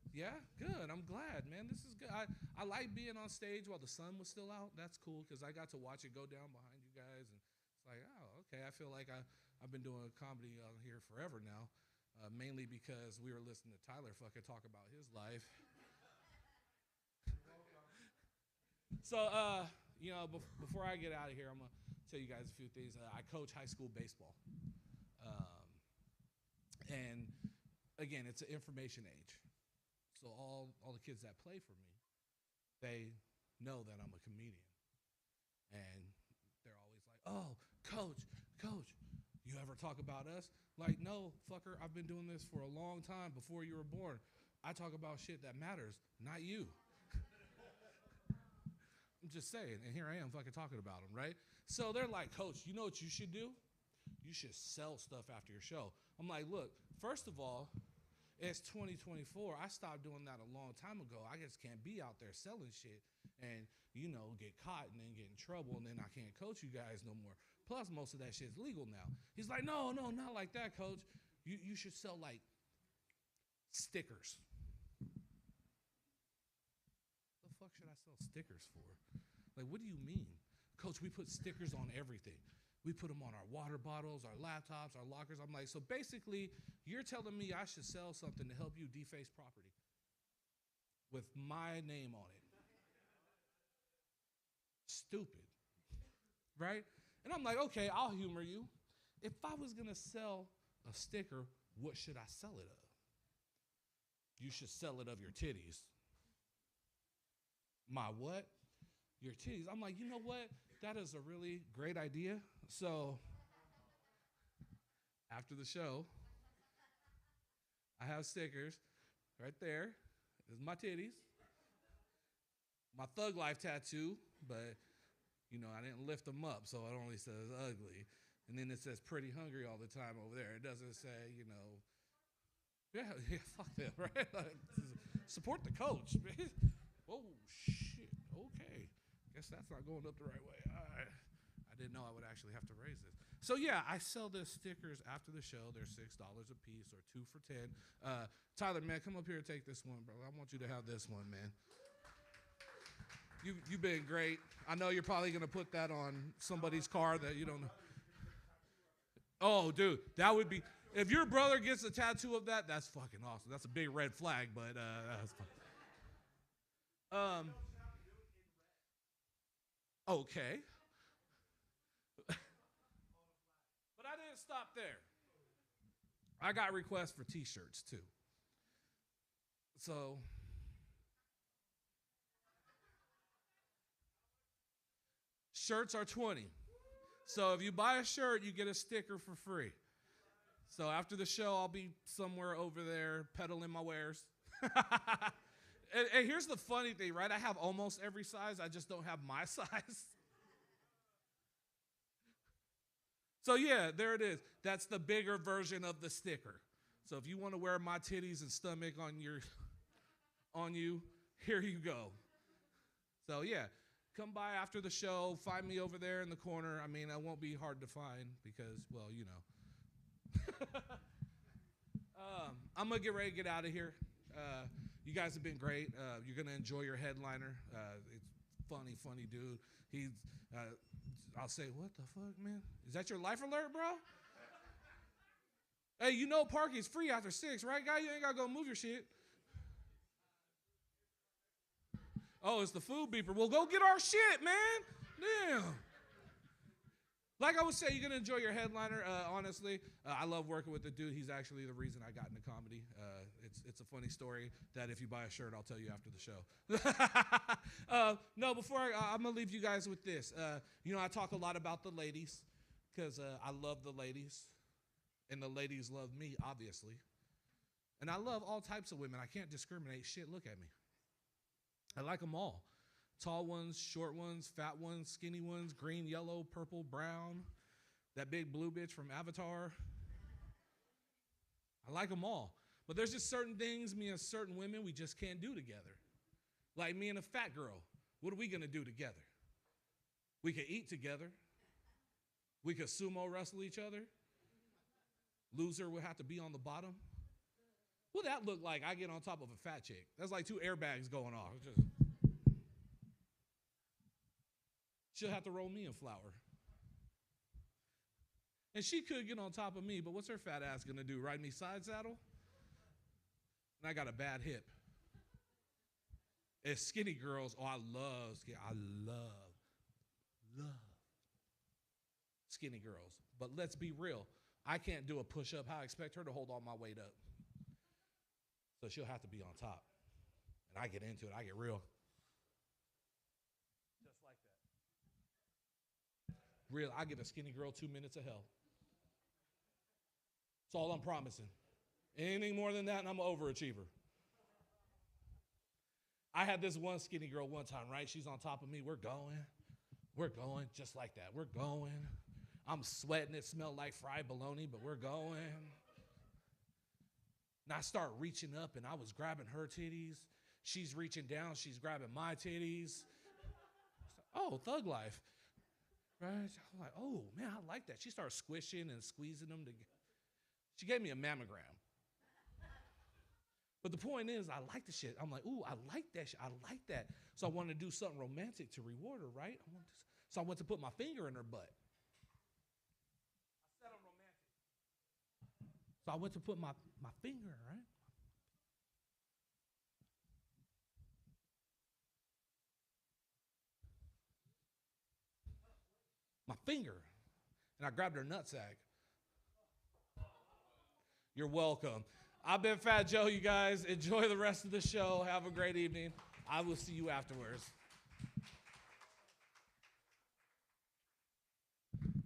Yeah, good. I'm glad, man. This is good. I like being on stage while the sun was still out. That's cool because I got to watch it go down behind you guys, and it's like, oh, okay. I feel like I've been doing comedy on here forever now, mainly because we were listening to Tyler fucking talk about his life. So, before I get out of here, I'm gonna tell you guys a few things. I coach high school baseball, and again, it's an information age. So all the kids that play for me, they know that I'm a comedian. And they're always like, oh, coach, you ever talk about us? Like, no, fucker, I've been doing this for a long time before you were born. I talk about shit that matters, not you. I'm just saying, and here I am fucking talking about them, right? So they're like, coach, you know what you should do? You should sell stuff after your show. I'm like, look, first of all, it's 2024. I stopped doing that a long time ago. I just can't be out there selling shit and, get caught and then get in trouble, and then I can't coach you guys no more. Plus, most of that shit's legal now. He's like, no, not like that, coach. You should sell, like, stickers. The fuck should I sell stickers for? Like, what do you mean? Coach, we put stickers on everything. We put them on our water bottles, our laptops, our lockers. I'm like, so basically, you're telling me I should sell something to help you deface property with my name on it. Stupid, right? And I'm like, okay, I'll humor you. If I was going to sell a sticker, what should I sell it of? You should sell it of your titties. My what? Your titties. I'm like, you know what? That is a really great idea. So after the show, I have stickers right there. There's my titties. My Thug Life tattoo, but, I didn't lift them up, so it only says ugly. And then it says pretty hungry all the time over there. It doesn't say, yeah, fuck them, right? Support the coach, man. Oh, shit. Okay. Guess that's not going up the right way. I didn't know I would actually have to raise this. So yeah, I sell the stickers after the show. They're $6 a piece or 2 for $10. Tyler, man, come up here and take this one, bro. I want you to have this one, man. You've been great. I know you're probably gonna put that on somebody's car that you don't know. Oh, dude, that would be. If your brother gets a tattoo of that, that's fucking awesome. That's a big red flag, but that's fine. Okay. But I didn't stop there. I got requests for t-shirts too. So shirts are $20. So if you buy a shirt, you get a sticker for free. So after the show, I'll be somewhere over there peddling my wares. And here's the funny thing, right? I have almost every size. I just don't have my size. So yeah, there it is. That's the bigger version of the sticker. So if you want to wear my titties and stomach on you, here you go. So yeah, come by after the show. Find me over there in the corner. I mean, I won't be hard to find because, well, I'm going to get ready to get out of here. You guys have been great. You're going to enjoy your headliner. It's funny dude. I'll say, what the fuck, man? Is that your life alert, bro? Hey, parking's free after 6, right, guy? You ain't got to go move your shit. Oh, it's the food beeper. Well, go get our shit, man. Damn. Like I was saying, you're going to enjoy your headliner, honestly. I love working with the dude. He's actually the reason I got into comedy. It's a funny story that if you buy a shirt, I'll tell you after the show. No, before I'm going to leave you guys with this. I talk a lot about the ladies because I love the ladies, and the ladies love me, obviously. And I love all types of women. I can't discriminate. Shit, look at me. I like them all. Tall ones, short ones, fat ones, skinny ones, green, yellow, purple, brown, that big blue bitch from Avatar. I like them all. But there's just certain things me and certain women we just can't do together. Like me and a fat girl. What are we going to do together? We could eat together. We could sumo wrestle each other. Loser would have to be on the bottom. What would that look like? I get on top of a fat chick. That's like 2 airbags going off. She'll have to roll me in flour. And she could get on top of me, but what's her fat ass gonna do? Ride me side saddle? And I got a bad hip. As skinny girls, I love skinny girls. But let's be real. I can't do a push-up. How I expect her to hold all my weight up. So she'll have to be on top. And I get into it. I get real. Just like that. Real. I give a skinny girl 2 minutes of hell. That's all I'm promising. Anything more than that, and I'm an overachiever. I had this one skinny girl one time, right? She's on top of me. We're going just like that. We're going. I'm sweating. It smelled like fried bologna, but we're going. And I start reaching up, and I was grabbing her titties. She's reaching down. She's grabbing my titties. Oh, thug life. Right? I'm like, oh, man, I like that. She started squishing and squeezing them together. She gave me a mammogram. But the point is, I like the shit. I'm like, ooh, I like that shit. I like that. So I wanted to do something romantic to reward her, right? So I went to put my finger in her butt. I said I'm romantic. So I went to put my finger, right? My finger. And I grabbed her nutsack. You're welcome. I've been Fat Joe, you guys. Enjoy the rest of the show. Have a great evening. I will see you afterwards.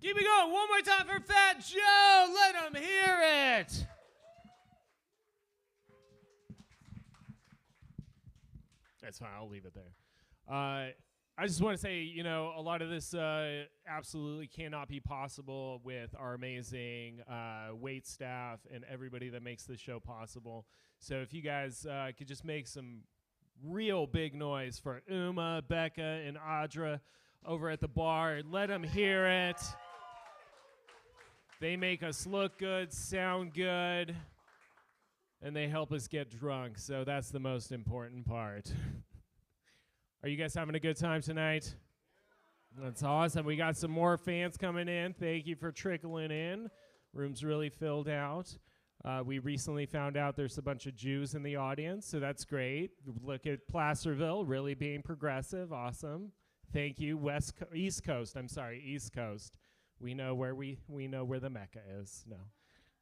Keep it going. One more time for Fat Joe. Let them hear it. That's fine. I'll leave it there. I just want to say, a lot of this absolutely cannot be possible with our amazing wait staff and everybody that makes this show possible. So if you guys could just make some real big noise for Uma, Becca, and Audra over at the bar. Let them hear it. They make us look good, sound good, and they help us get drunk. So that's the most important part. Are you guys having a good time tonight? That's awesome. We got some more fans coming in. Thank you for trickling in. Room's really filled out. We recently found out there's a bunch of Jews in the audience, so that's great. Look at Placerville, really being progressive. Awesome. Thank you. East Coast. We know where we know where the Mecca is. No,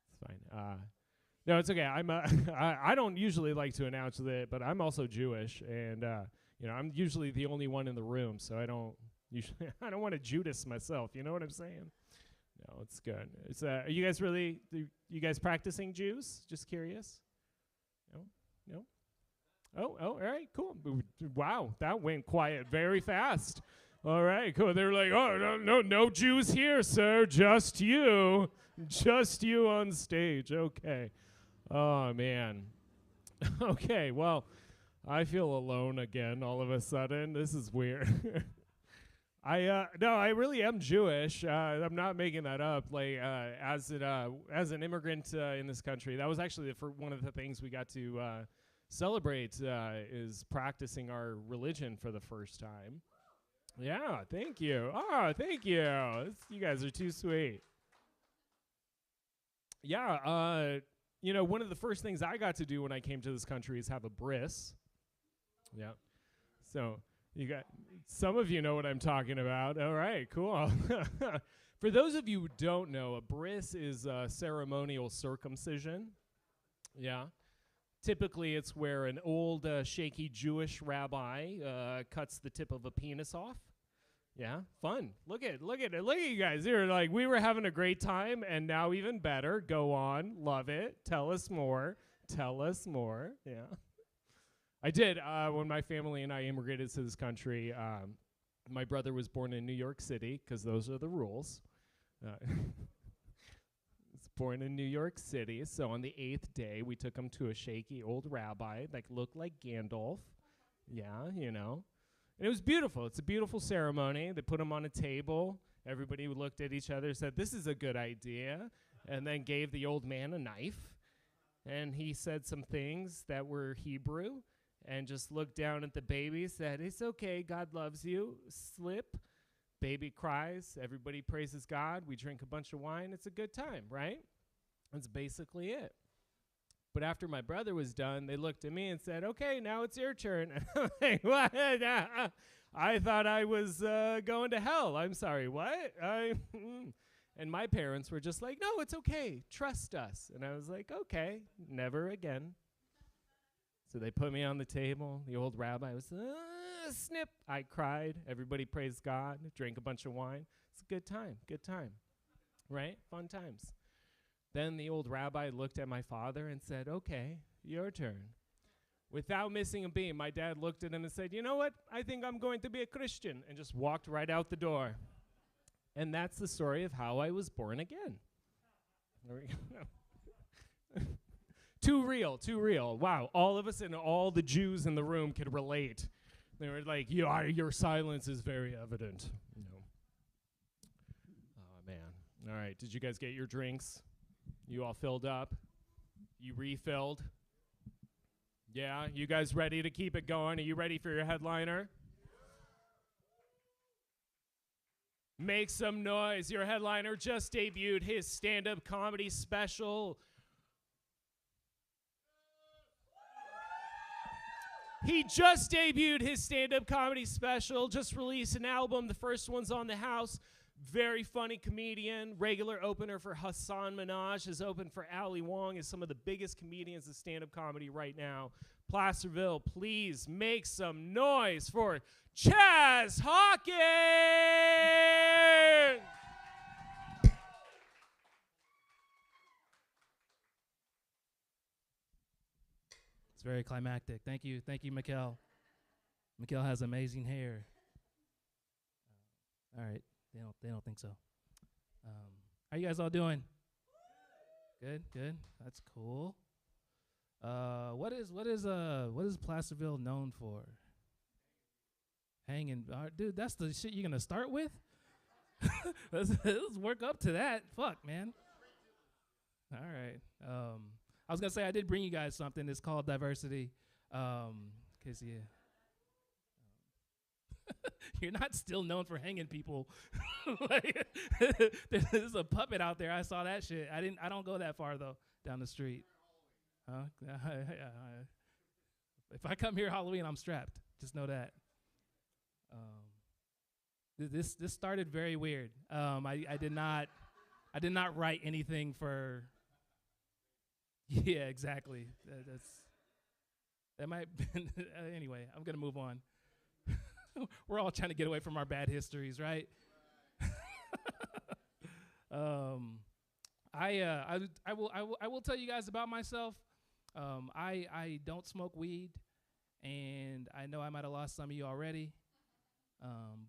it's fine. No, it's okay. I don't usually like to announce it, but I'm also Jewish, and I'm usually the only one in the room, so I don't want to Judas myself. You know what I'm saying? No, it's good. It's are you guys practicing Jews? Just curious. No. Oh, all right, cool. Wow, that went quiet very fast. All right, cool. They're like, oh no Jews here, sir. Just you on stage. Okay. Oh man. Okay, well. I feel alone again all of a sudden. This is weird. I really am Jewish. I'm not making that up. Like as an immigrant in this country, that was actually one of the things we got to celebrate is practicing our religion for the first time. Yeah, thank you. Oh, thank you. You guys are too sweet. Yeah, one of the first things I got to do when I came to this country is have a bris. Yeah. So you got some of you know what I'm talking about. All right, cool. For those of you who don't know, a bris is a ceremonial circumcision. Yeah. Typically, it's where an old, shaky Jewish rabbi cuts the tip of a penis off. Yeah, fun. Look at you guys. You're like, we were having a great time, and now even better. Go on, love it. Tell us more. Yeah. I did. When my family and I immigrated to this country, my brother was born in New York City, because those are the rules. He's born in New York City, so on the 8th day, we took him to a shaky old rabbi that looked like Gandalf. Yeah, you know. And it was beautiful. It's a beautiful ceremony. They put him on a table. Everybody looked at each other, said, this is a good idea, and then gave the old man a knife. And he said some things that were Hebrew and just looked down at the baby, said, it's okay, God loves you. Slip. Baby cries. Everybody praises God. We drink a bunch of wine. It's a good time, right? That's basically it. But after my brother was done, they looked at me and said, okay, now it's your turn. And I'm like, what? I thought I was going to hell. I'm sorry, what? And my parents were just like, no, it's okay. Trust us. And I was like, okay, never again. So they put me on the table. The old rabbi was, snip. I cried. Everybody praised God, drank a bunch of wine. It's a good time, right? Fun times. Then the old rabbi looked at my father and said, okay, your turn. Without missing a beat, my dad looked at him and said, you know what? I think I'm going to be a Christian, and just walked right out the door. And that's the story of how I was born again. There we go. Too real. Wow, all of us and all the Jews in the room could relate. They were like, your silence is very evident. You know. Oh, man. All right, did you guys get your drinks? You all filled up? You refilled? Yeah, you guys ready to keep it going? Are you ready for your headliner? Make some noise. Your headliner just debuted his stand-up comedy special. He just debuted his stand-up comedy special, just released an album. The first one's on the house. Very funny comedian, regular opener for Hassan Minaj, has opened for Ali Wong, is some of the biggest comedians of stand-up comedy right now. Placerville, please make some noise for Chaz Hawkins! It's very climactic. Thank you, Mikkel. Mikkel has amazing hair. All right. They don't think so. How you guys all doing? Good. That's cool. What is Placerville known for? Hanging, dude. That's the shit you're gonna start with. let's work up to that. Fuck, man. All right. I was gonna say I did bring you guys something. It's called diversity. Cause yeah. You're not still known for hanging people. Like, there's a puppet out there. I saw that shit. I don't go that far though down the street. Huh? If I come here Halloween, I'm strapped. Just know that. This started very weird. I did not write anything for. Yeah, exactly. That might. Anyway, I'm gonna move on. We're all trying to get away from our bad histories, right? I will tell you guys about myself. I don't smoke weed, and I know I might have lost some of you already.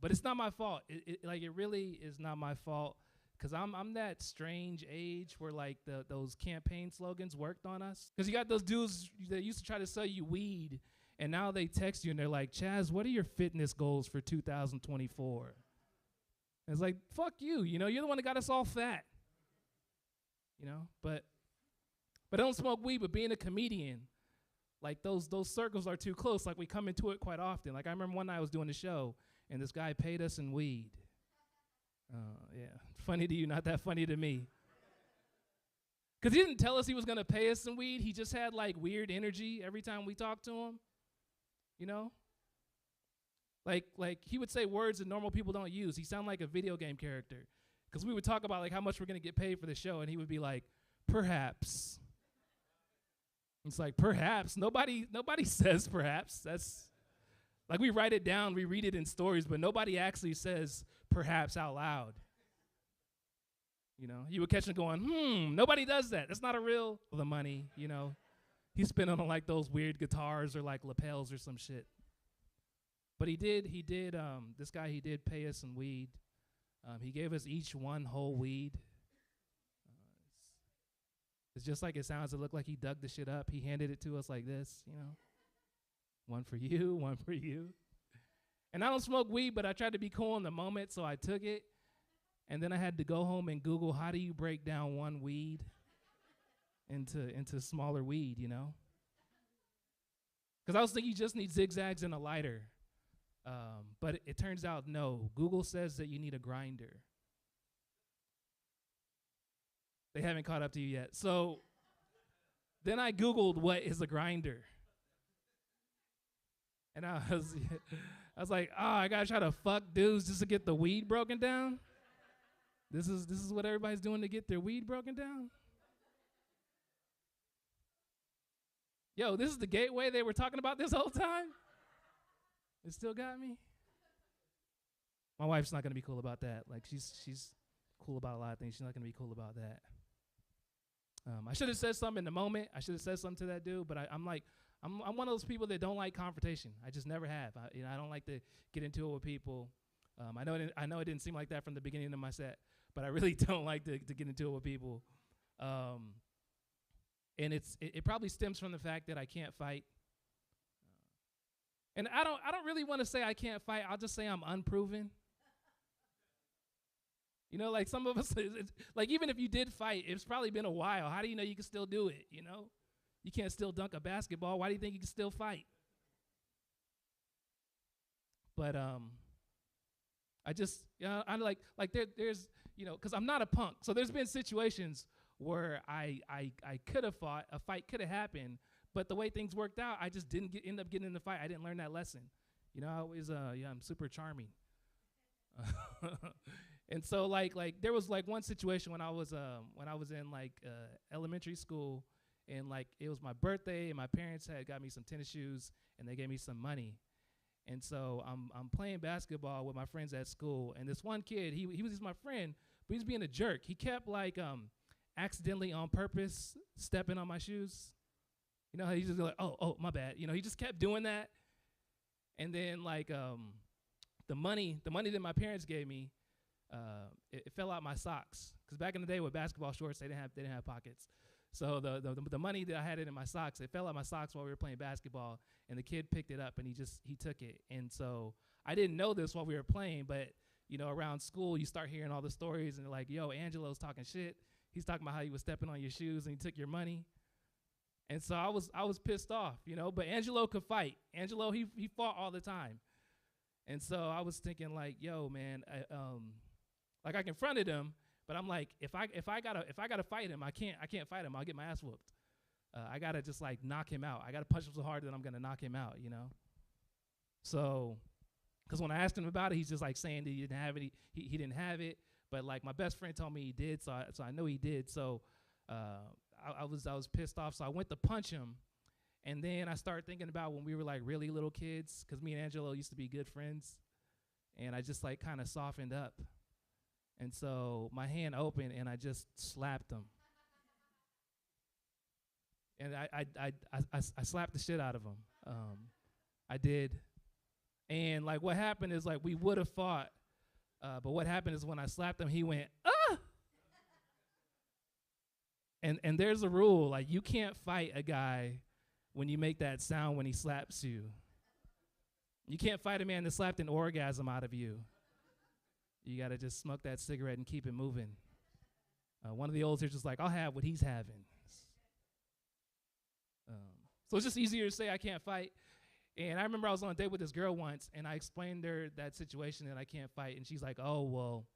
But it's not my fault. It really is not my fault, because I'm that strange age where like those campaign slogans worked on us. Because you got those dudes that used to try to sell you weed, and now they text you and they're like, Chaz, what are your fitness goals for 2024? And it's like, fuck you, you're the one that got us all fat. But I don't smoke weed, but being a comedian, like those circles are too close. Like we come into it quite often. Like I remember one night I was doing a show and this guy paid us in weed. Yeah, funny to you, not that funny to me. Because he didn't tell us he was gonna pay us in weed. He just had like weird energy every time we talked to him. Like he would say words that normal people don't use. He sounded like a video game character. Because we would talk about like how much we're going to get paid for the show, and he would be like, perhaps. It's like, perhaps. Nobody says perhaps. That's like we write it down, we read it in stories, but nobody actually says perhaps out loud. You know, you would catch him going, nobody does that. That's not a real, the money, you know. He spent on like those weird guitars or like lapels or some shit. But he did, this guy, he did pay us some weed. He gave us each one whole weed. It's just like it sounds. It looked like he dug the shit up. He handed it to us like this, you know. One for you, one for you. And I don't smoke weed, but I tried to be cool in the moment, so I took it. And then I had to go home and Google, how do you break down one weed into smaller weed, you know? Because I was thinking you just need zigzags and a lighter. But it turns out, no. Google says that you need a grinder. They haven't caught up to you yet. So then I Googled what is a grinder. And I was like, I gotta try to fuck dudes just to get the weed broken down. This is what everybody's doing to get their weed broken down. Yo, this is the gateway they were talking about this whole time? It still got me? My wife's not gonna be cool about that. Like she's cool about a lot of things. She's not gonna be cool about that. I should have said something in the moment. I should have said something to that dude, but I'm one of those people that don't like confrontation. I just never have. I don't like to get into it with people. I know it didn't seem like that from the beginning of my set, but I really don't like to get into it with people. And it probably stems from the fact that I can't fight. And I don't really want to say I can't fight. I'll just say I'm unproven. You know, like some of us, like even if you did fight, it's probably been a while. How do you know you can still do it, you know? You can't still dunk a basketball. Why do you think you can still fight? But I just, I like there's, you know, because I'm not a punk. So there's been situations where I could have fought, a fight could have happened, but the way things worked out, I just didn't end up getting in the fight. I didn't learn that lesson. You know, I always, I'm super charming. And so like there was like one situation when I was in like elementary school, and like it was my birthday, and my parents had got me some tennis shoes, and they gave me some money. And so I'm playing basketball with my friends at school, and this one kid, he was just my friend, but he was being a jerk. He kept like accidentally on purpose stepping on my shoes. You know, he just like, oh, my bad. You know, he just kept doing that. And then like the money that my parents gave me, it fell out my socks. Because back in the day with basketball shorts, they didn't have pockets. So the money that I had in my socks, it fell out my socks while we were playing basketball, and the kid picked it up and he took it. And so I didn't know this while we were playing, but you know, around school you start hearing all the stories, and they're like, yo, Angelo's talking shit. He's talking about how he was stepping on your shoes and he took your money. And so I was pissed off, you know, but Angelo could fight. Angelo, he fought all the time. And so I was thinking like, yo, man, like I confronted him, but I'm like, if I gotta fight him, I can't fight him. I'll get my ass whooped. I gotta just like knock him out. I gotta punch him so hard that I'm gonna knock him out, you know. So, because when I asked him about it, he's just like saying that he didn't have it. He didn't have it, but like my best friend told me he did, so I know he did. So I was pissed off. So I went to punch him, and then I started thinking about when we were like really little kids, because me and Angelo used to be good friends, and I just like kind of softened up. And so my hand opened, and I just slapped him. And I slapped the shit out of him. I did. And like what happened is like we would have fought, but what happened is when I slapped him, he went, ah! And there's a rule, like you can't fight a guy when you make that sound when he slaps you. You can't fight a man that slapped an orgasm out of you. You got to just smoke that cigarette and keep it moving. One of the olds here just like, I'll have what he's having. So it's just easier to say I can't fight. And I remember I was on a date with this girl once, and I explained her that situation that I can't fight. And she's like, oh, well,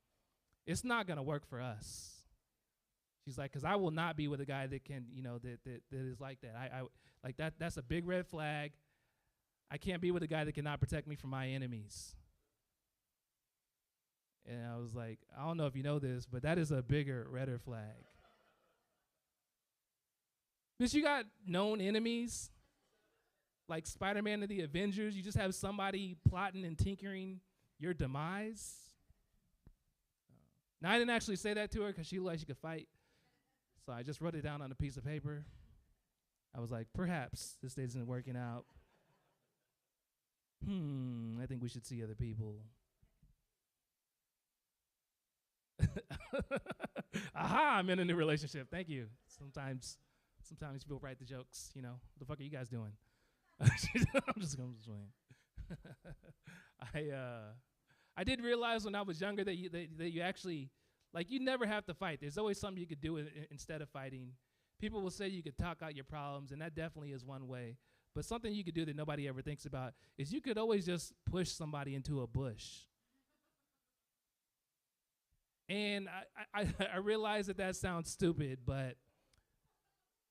it's not going to work for us. She's like, because I will not be with a guy that can, you know, that is like that. I like that. That's a big red flag. I can't be with a guy that cannot protect me from my enemies. And I was like, I don't know if you know this, but that is a bigger, redder flag. Bitch, you got known enemies like Spider-Man and the Avengers. You just have somebody plotting and tinkering your demise. Now, I didn't actually say that to her because she looked like she could fight. So I just wrote it down on a piece of paper. I was like, perhaps this isn't working out. I think we should see other people. Aha, I'm in a new relationship. Thank you. Sometimes people write the jokes, you know. What the fuck are you guys doing? I'm just going to swing. I did realize when I was younger that you actually, like, you never have to fight. There's always something you could do instead of fighting. People will say you could talk out your problems, and that definitely is one way. But something you could do that nobody ever thinks about is you could always just push somebody into a bush. And I realize that sounds stupid, but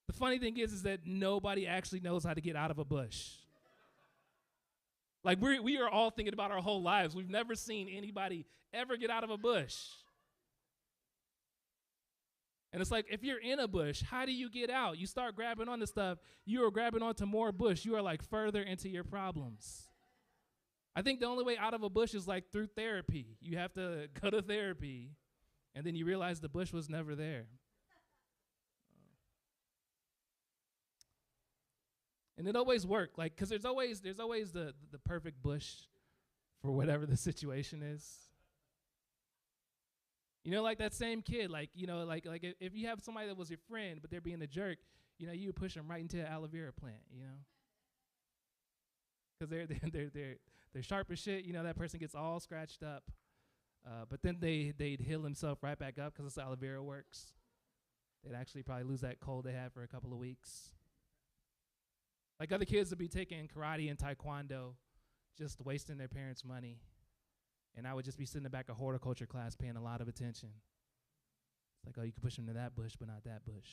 the funny thing is that nobody actually knows how to get out of a bush. Like, we are all thinking about our whole lives. We've never seen anybody ever get out of a bush. And it's like, if you're in a bush, how do you get out? You start grabbing onto stuff. You are grabbing onto more bush. You are like further into your problems. I think the only way out of a bush is like through therapy. You have to go to therapy, and then you realize the bush was never there. And it always worked, like, because there's always the perfect bush for whatever the situation is. You know, like that same kid, like, you know, like if you have somebody that was your friend, but they're being a jerk, you know, you would push them right into an aloe vera plant, you know, because they're sharp as shit. You know, that person gets all scratched up, but then they'd heal themselves right back up because aloe vera works. They'd actually probably lose that cold they had for a couple of weeks. Like other kids would be taking karate and taekwondo, just wasting their parents' money. And I would just be sitting in the back of horticulture class paying a lot of attention. It's like, oh, you can push them to that bush, but not that bush.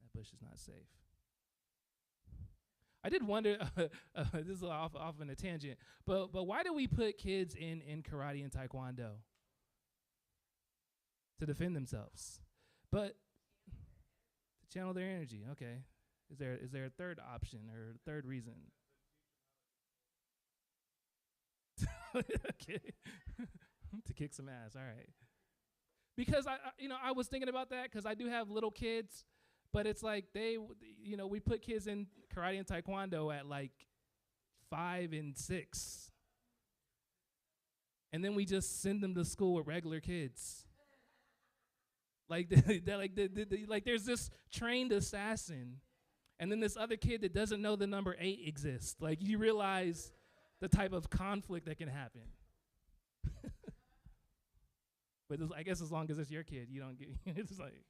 That bush is not safe. I did wonder, this is off on a tangent, but why do we put kids in karate and taekwondo? To defend themselves. But to channel their energy, okay. Is there a third option or a third reason? Okay. To kick some ass, all right. Because I was thinking about that because I do have little kids, but it's like we put kids in karate and taekwondo at like 5 and 6, and then we just send them to school with regular kids. Like there's this trained assassin, and then this other kid that doesn't know the number 8 exists. Like, you realize the type of conflict that can happen. But I guess as long as it's your kid, you don't get, it's like,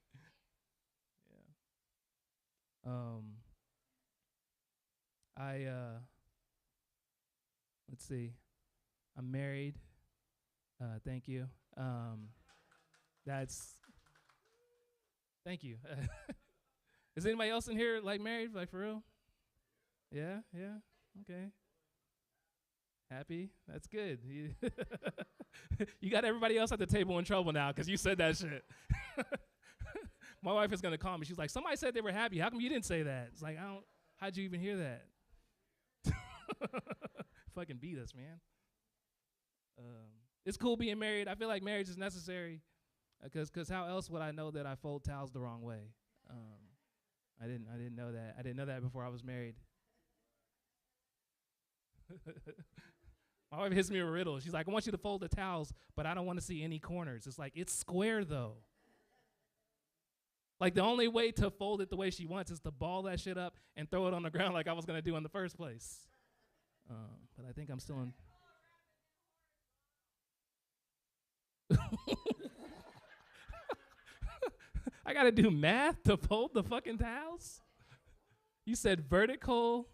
yeah. Let's see. I'm married. Thank you. Thank you. Is anybody else in here like married, like for real? Yeah, okay. Happy? That's good. You got everybody else at the table in trouble now because you said that shit. My wife is gonna call me. She's like, somebody said they were happy. How come you didn't say that? It's like, how'd you even hear that? Fucking beat us, man. It's cool being married. I feel like marriage is necessary because how else would I know that I fold towels the wrong way? I didn't know that. I didn't know that before I was married. My wife hits me with a riddle. She's like, I want you to fold the towels, but I don't want to see any corners. It's like, it's square though. Like, the only way to fold it the way she wants is to ball that shit up and throw it on the ground like I was going to do in the first place. But I think I'm still in. I got to do math to fold the fucking towels? You said vertical.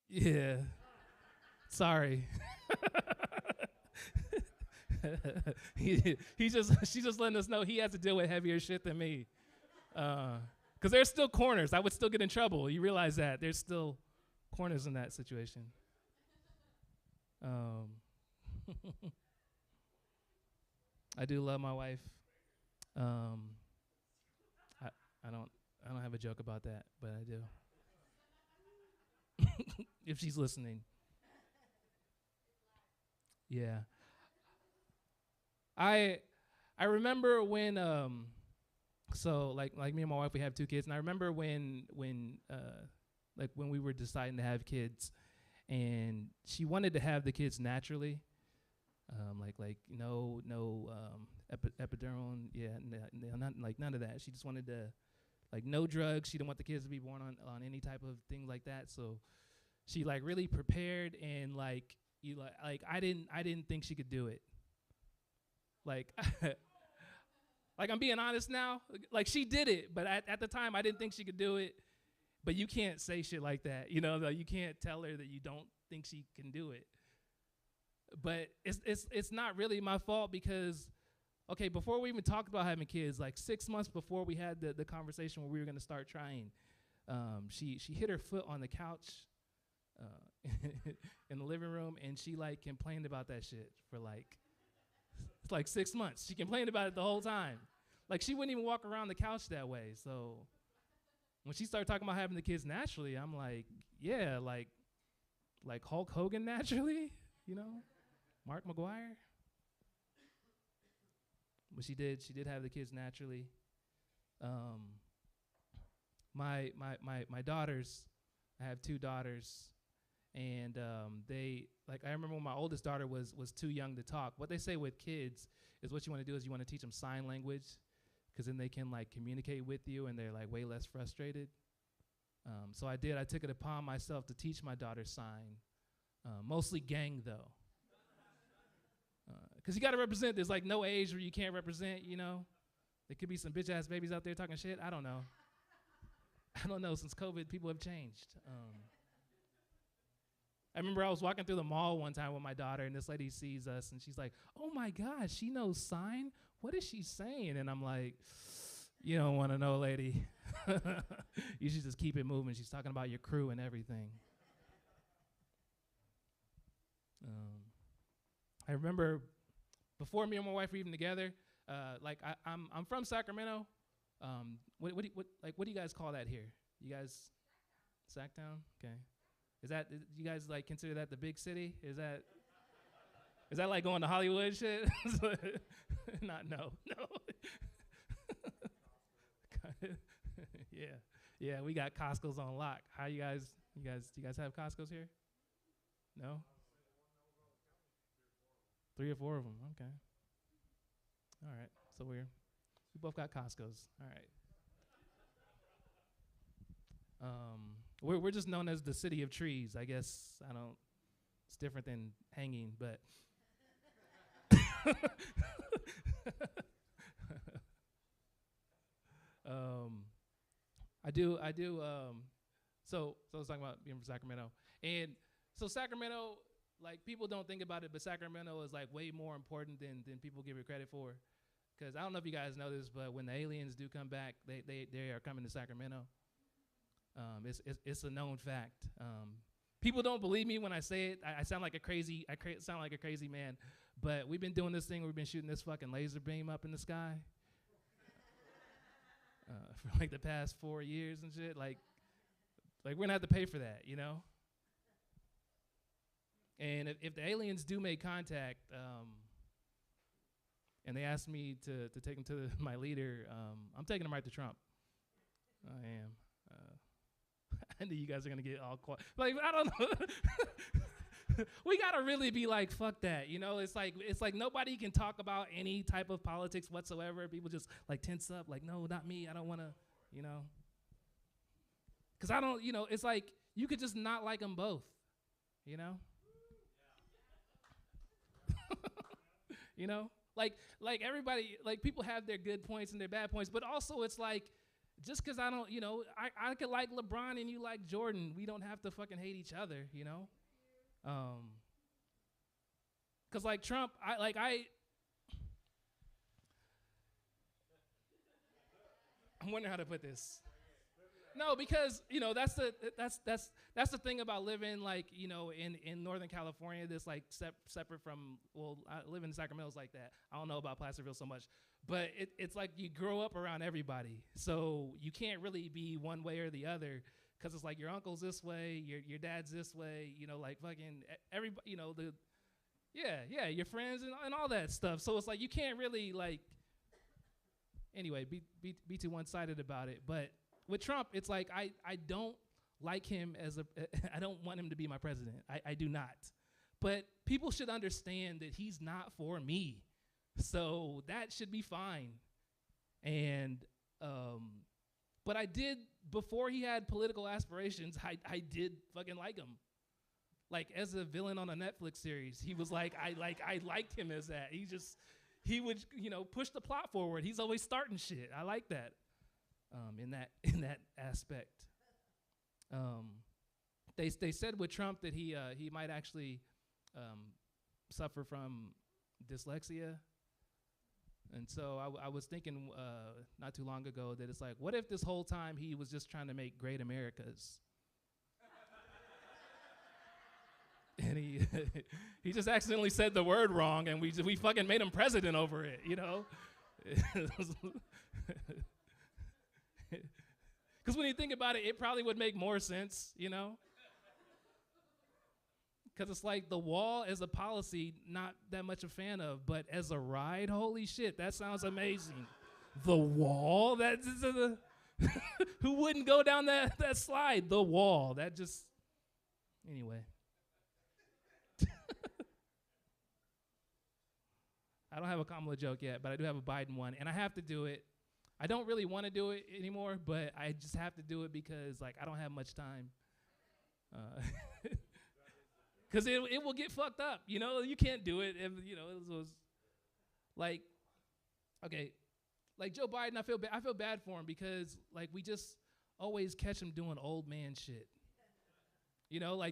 Yeah. Sorry. she's just letting us know he has to deal with heavier shit than me. Because there's still corners. I would still get in trouble. You realize that. There's still corners in that situation. I do love my wife. I don't have a joke about that, but I do. If she's listening. Yeah. I remember when so like me and my wife, we have 2 kids, and I remember when we were deciding to have kids, and she wanted to have the kids naturally, no epidural, not like none of that. She just wanted to, like, no drugs. She didn't want the kids to be born on any type of thing like that. So she like really prepared, and I didn't think she could do it. Like like I'm being honest now. Like, she did it, but at the time I didn't think she could do it. But you can't say shit like that, you know. You can't tell her that you don't think she can do it. But it's not really my fault, because, okay, before we even talked about having kids, like 6 months before we had the conversation where we were gonna start trying, she hit her foot on the couch in the living room, and she like complained about that shit for like 6 months. She complained about it the whole time. Like, she wouldn't even walk around the couch that way. So when she started talking about having the kids naturally, I'm like, yeah, like Hulk Hogan naturally, you know, Mark McGuire. But she did have the kids naturally. My daughters, I have 2 daughters, and they, like, I remember when my oldest daughter was too young to talk. What they say with kids is what you want to do is you want to teach them sign language, because then they can like communicate with you, and they're like way less frustrated. So I took it upon myself to teach my daughter sign, mostly gang though. Because you got to represent. There's like no age where you can't represent, you know. There could be some bitch ass babies out there talking shit. I don't know. Since COVID, people have changed. I remember I was walking through the mall one time with my daughter, and this lady sees us, and she's like, "Oh my God, she knows sign? What is she saying?" And I'm like, "You don't want to know, lady. You should just keep it moving. She's talking about your crew and everything." I remember before me and my wife were even together, I'm from Sacramento. What do you guys call that here? You guys, Sacktown? Okay. You guys like consider that the big city? Is that like going to Hollywood shit? No. Yeah, we got Costco's on lock. How you guys have Costco's here? No? 3 or 4 of them, okay. All right, so we both got Costco's, all right. We're just known as the city of trees, I guess. It's different than hanging, but. So I was talking about being from Sacramento. And so Sacramento, like, people don't think about it, but Sacramento is like way more important than people give it credit for. Because I don't know if you guys know this, but when the aliens do come back, they are coming to Sacramento. It's a known fact. People don't believe me when I say it. I sound like a crazy man. But we've been doing this thing. We've been shooting this fucking laser beam up in the sky for like the past 4 years and shit. Like we're gonna have to pay for that, you know. And if the aliens do make contact, and they ask me to take them to my leader, I'm taking them right to Trump. I am. I knew you guys are gonna get all quiet. Like, I don't know. We gotta really be like, fuck that, you know? It's like nobody can talk about any type of politics whatsoever. People just like tense up, like, no, not me. I don't wanna, you know. Cause I don't, you know. It's like you could just not like them both, you know. You know, like everybody, like, people have their good points and their bad points, but also it's like, just because I don't, you know, I could like LeBron and you like Jordan. We don't have to fucking hate each other, you know? Because like Trump, I'm wondering how to put this. No, because that's the thing about living like in Northern California. That's like separate from. Well, I live in Sacramento. It's like that. I don't know about Placerville so much, but it's like you grow up around everybody, so you can't really be one way or the other. Because it's like your uncle's this way, your dad's this way, like fucking everybody, your friends and all that stuff. So it's like you can't really like, anyway, be too one-sided about it. But with Trump, it's like I don't like him I don't want him to be my president. I do not. But people should understand that he's not for me. So that should be fine. And, but I did, before he had political aspirations, I did fucking like him. Like as a villain on a Netflix series, he was like, I liked him as that. He would, push the plot forward. He's always starting shit. I like that, in that aspect. They said with Trump that he might actually suffer from dyslexia. And so I was thinking not too long ago that it's like, what if this whole time he was just trying to make great Americas? And he just accidentally said the word wrong, and we fucking made him president over it, Because when you think about it, it probably would make more sense, Because it's like the wall as a policy, not that much a fan of, but as a ride, holy shit, that sounds amazing. The wall, who wouldn't go down that slide? The wall, anyway. I don't have a Kamala joke yet, but I do have a Biden one, and I have to do it. I don't really want to do it anymore, but I just have to do it because I don't have much time. Because it will get fucked up, You can't do it if, it was like, okay, like Joe Biden, I feel bad for him because, we just always catch him doing old man shit.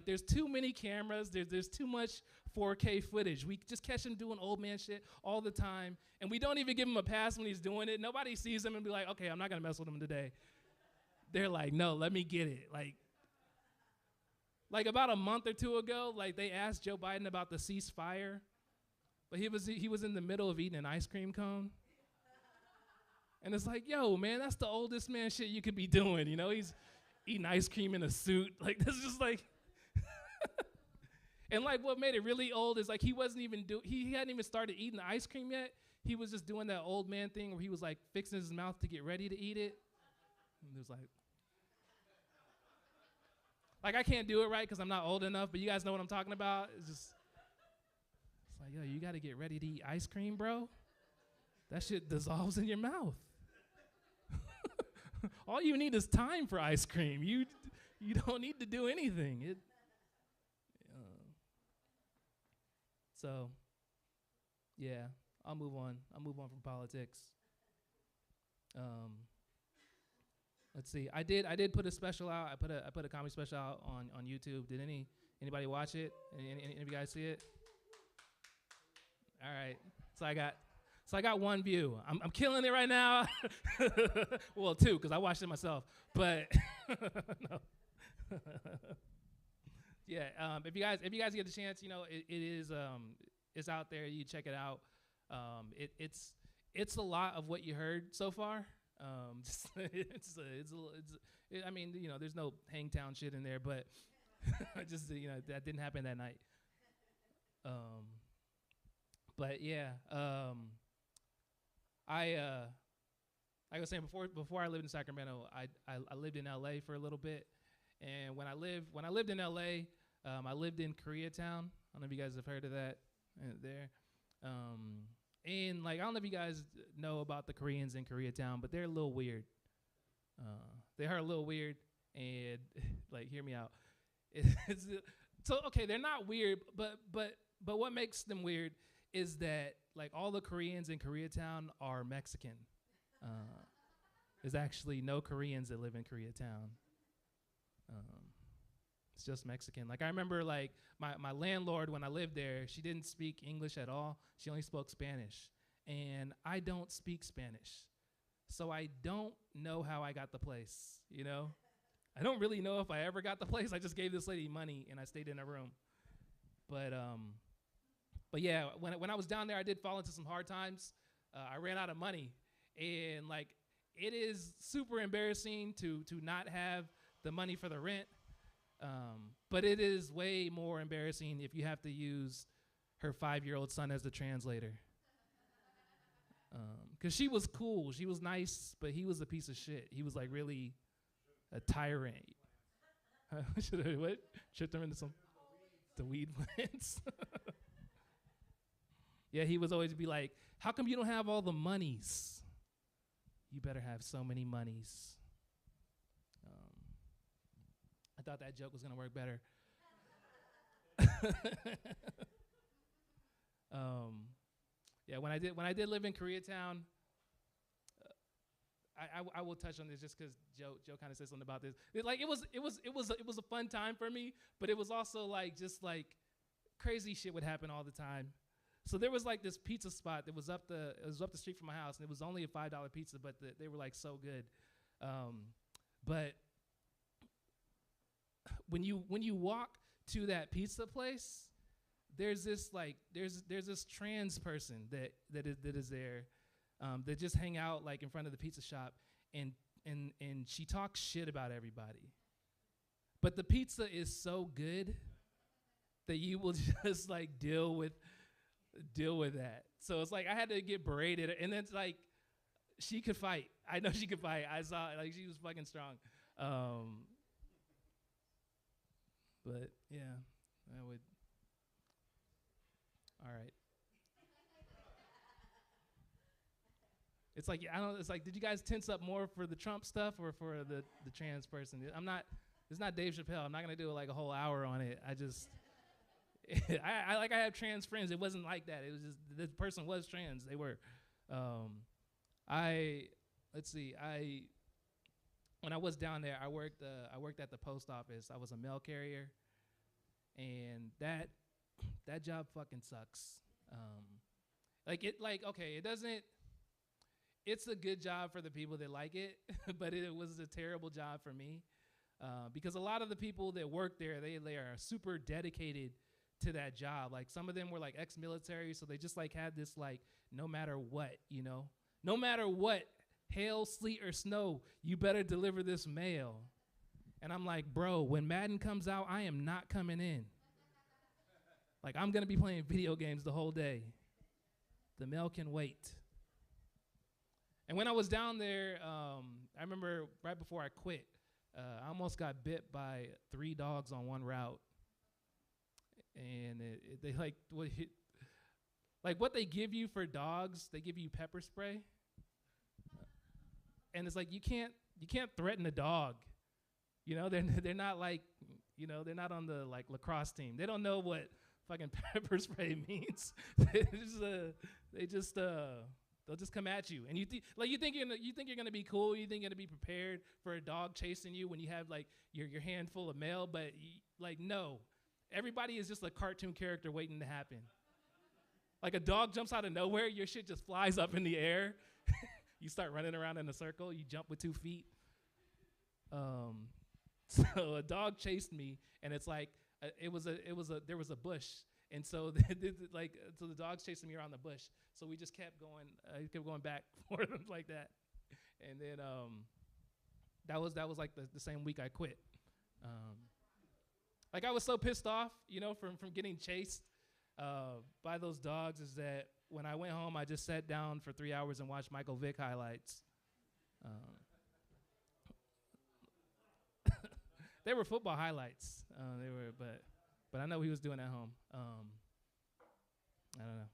There's too many cameras, there's too much 4K footage. We just catch him doing old man shit all the time, and we don't even give him a pass when he's doing it. Nobody sees him and be like, okay, I'm not going to mess with him today. They're like, no, let me get it. Like about a month or two ago, they asked Joe Biden about the ceasefire, but he was in the middle of eating an ice cream cone. And it's like, yo, man, that's the oldest man shit you could be doing, He's eating ice cream in a suit. This is just like, and what made it really old is he hadn't even started eating the ice cream yet. He was just doing that old man thing where he was fixing his mouth to get ready to eat it. And it was I can't do it right because I'm not old enough, but you guys know what I'm talking about. It's like, yo, you got to get ready to eat ice cream, bro. That shit dissolves in your mouth. All you need is time for ice cream. You don't need to do anything. So, yeah, I'll move on. I'll move on from politics. Let's see. I did put a special out. I put a comedy special out on YouTube. Did anybody watch it? Any of you guys see it? All right. So I got one view. I'm killing it right now. Well, two, because I watched it myself. But no. Yeah. If you guys get the chance, it is it's out there. You check it out. It's a lot of what you heard so far. I mean, there's no Hangtown shit in there, but that didn't happen that night. But yeah, like I was saying before I lived in Sacramento, I lived in LA for a little bit, and when I lived in LA, I lived in Koreatown. I don't know if you guys have heard of that there. And I don't know if you guys know about the Koreans in Koreatown, but they're a little weird. They are a little weird, and hear me out. So okay, they're not weird, but what makes them weird is that all the Koreans in Koreatown are Mexican. There's actually no Koreans that live in Koreatown. It's just Mexican. I remember my landlord when I lived there, she didn't speak English at all. She only spoke Spanish. And I don't speak Spanish. So I don't know how I got the place, you know? I don't really know if I ever got the place. I just gave this lady money and I stayed in her room. But yeah, when I was down there, I did fall into some hard times. I ran out of money, and like it is super embarrassing to not have the money for the rent. But it is way more embarrassing if you have to use her 5-year-old son as the translator. Because she was cool, she was nice, but he was a piece of shit. He was like really a tyrant. Should I what? Tripped him into the weed plants. Yeah, he was always be like, how come you don't have all the monies? You better have so many monies. I thought that joke was gonna work better. Yeah, when I did live in Koreatown, I will touch on this just because Joe kind of said something about this. It was a fun time for me, but it was also like just like crazy shit would happen all the time. So there was like this pizza spot that was up the street from my house, and it was only a $5 pizza, but they were like so good. But when you walk to that pizza place, there's this trans person that is there, that just hang out like in front of the pizza shop, and she talks shit about everybody. But the pizza is so good that you will just like deal with that. So it's like I had to get berated, and then it's like she could fight. I know she could fight. I saw it, like she was fucking strong. But yeah, I would. All right. It's like It's like, did you guys tense up more for the Trump stuff or for the trans person? It's not Dave Chappelle. I'm not gonna do like a whole hour on it. I just. I have trans friends. It wasn't like that. It was just this person was trans. They were. When I was down there, I worked at the post office. I was a mail carrier, and that job fucking sucks. It doesn't. It's a good job for the people that like it, but it was a terrible job for me, because a lot of the people that work there, they are super dedicated to that job. Like some of them were like ex-military, so they just like had this like no matter what, no matter what, hail, sleet, or snow, you better deliver this mail. And I'm like, bro, when Madden comes out, I am not coming in. Like I'm gonna be playing video games the whole day. The mail can wait. And when I was down there, I remember right before I quit, I almost got bit by 3 dogs on one route. And they what they give you for dogs, they give you pepper spray. And it's like you can't threaten a dog. They're not like, they're not on the like lacrosse team. They don't know what fucking pepper spray means. They'll just come at you, and you think you're gonna be cool. You think you're gonna be prepared for a dog chasing you when you have like your hand full of mail, but no. Everybody is just a cartoon character waiting to happen. Like a dog jumps out of nowhere, your shit just flies up in the air. You start running around in a circle. You jump with 2 feet. So a dog chased me, and it's like there was a bush, and so so the dog's chasing me around the bush. So we just kept going back and forth like that, and then that was like the same week I quit. Like I was so pissed off, from getting chased by those dogs, is that when I went home, I just sat down for 3 hours and watched Michael Vick highlights. They were football highlights. But I know he was doing at home. I don't know.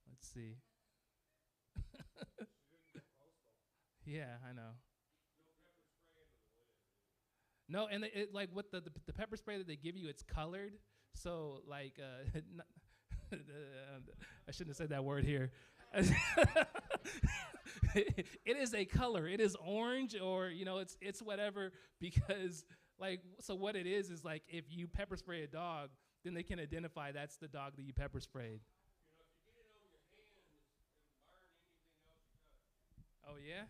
Let's see. Yeah, I know. No, and what the pepper spray that they give you, it's colored. So like, I shouldn't have said that word here. It is a color. It is orange, or it's whatever, because so what it is like if you pepper spray a dog, then they can identify that's the dog that you pepper sprayed. Yeah.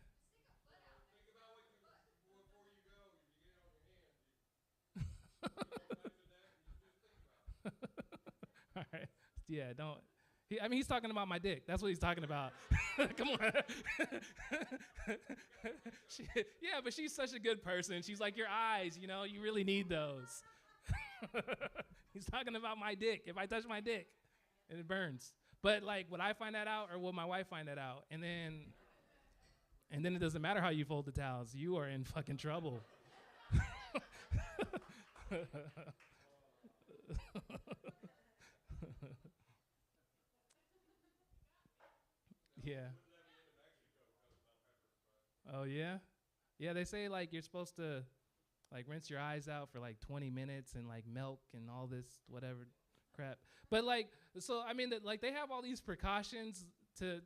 All right. Yeah, don't. I mean, he's talking about my dick. That's what he's talking about. Come on. Yeah, but she's such a good person. She's like your eyes, you know, you really need those. He's talking about my dick. If I touch my dick, and it burns. But like, would I find that out or would my wife find that out? And then it doesn't matter how you fold the towels. You are in fucking trouble. Yeah. Oh yeah? Yeah, they say like you're supposed to like rinse your eyes out for like 20 minutes and like milk and all this whatever crap. But like, so I mean that like they have all these precautions to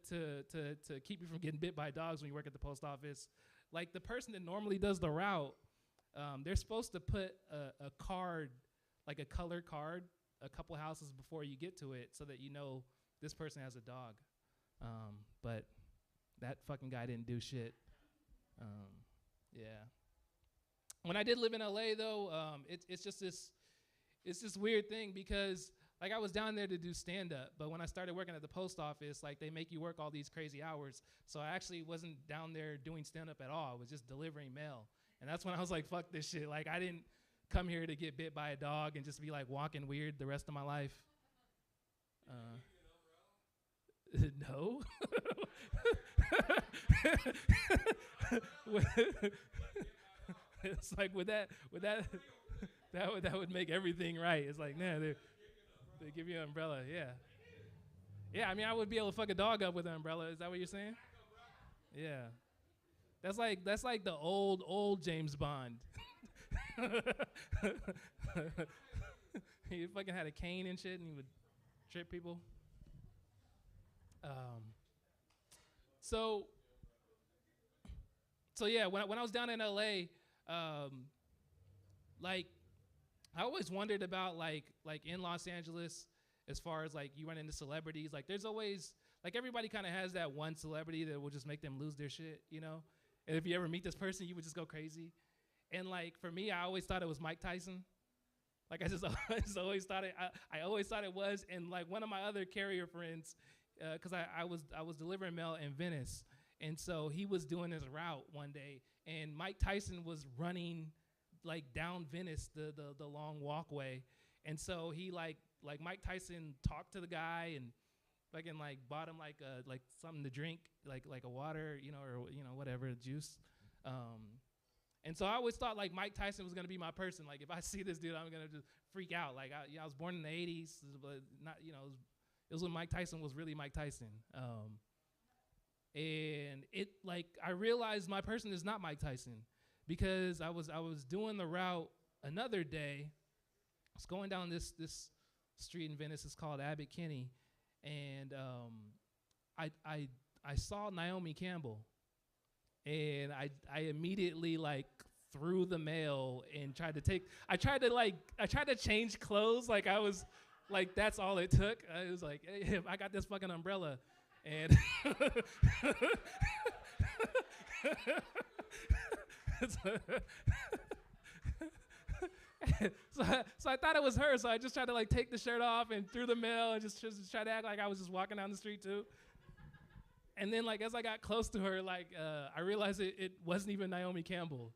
keep you from getting bit by dogs when you work at the post office. Like the person that normally does the route, they're supposed to put a card, like a color card, a couple houses before you get to it so that you know this person has a dog. But that fucking guy didn't do shit. Yeah. When I did live in LA though, it's just this weird thing because like I was down there to do stand up, but when I started working at the post office, like they make you work all these crazy hours. So I actually wasn't down there doing stand up at all. I was just delivering mail. And that's when I was like, fuck this shit. Like I didn't come here to get bit by a dog and just be like walking weird the rest of my life. No. It's like that would make everything right. It's like, nah, they give you an umbrella, yeah. Yeah, I mean I would be able to fuck a dog up with an umbrella. Is that what you're saying? Yeah. That's like the old James Bond. He fucking had a cane and shit and he would trip people. So yeah, when I was down in LA, like I always wondered about like in Los Angeles, as far as like you run into celebrities, like there's always like everybody kind of has that one celebrity that will just make them lose their shit, you know? And if you ever meet this person, you would just go crazy. And like for me, I always thought it was Mike Tyson. Like I always thought it was. And like one of my other carrier friends, because I was delivering mail in Venice, and so he was doing his route one day, and Mike Tyson was running like down Venice, the long walkway, and so he like Mike Tyson talked to the guy and fucking like bought him like something to drink, like a water, you know, or you know whatever, juice. And so I always thought like Mike Tyson was gonna be my person. Like if I see this dude, I'm gonna just freak out. Like I was born in the '80s, but not, you know, it was when Mike Tyson was really Mike Tyson. And it like I realized my person is not Mike Tyson because I was doing the route another day. I was going down this street in Venice. It's called Abbot Kinney, and I saw Naomi Campbell. And I immediately like threw the mail and tried to change clothes. Like I was like, that's all it took. I was like, hey, I got this fucking umbrella. And so I thought it was her. So I just tried to like take the shirt off and threw the mail and just try to act like I was just walking down the street too. And then, like, as I got close to her, like, I realized it wasn't even Naomi Campbell.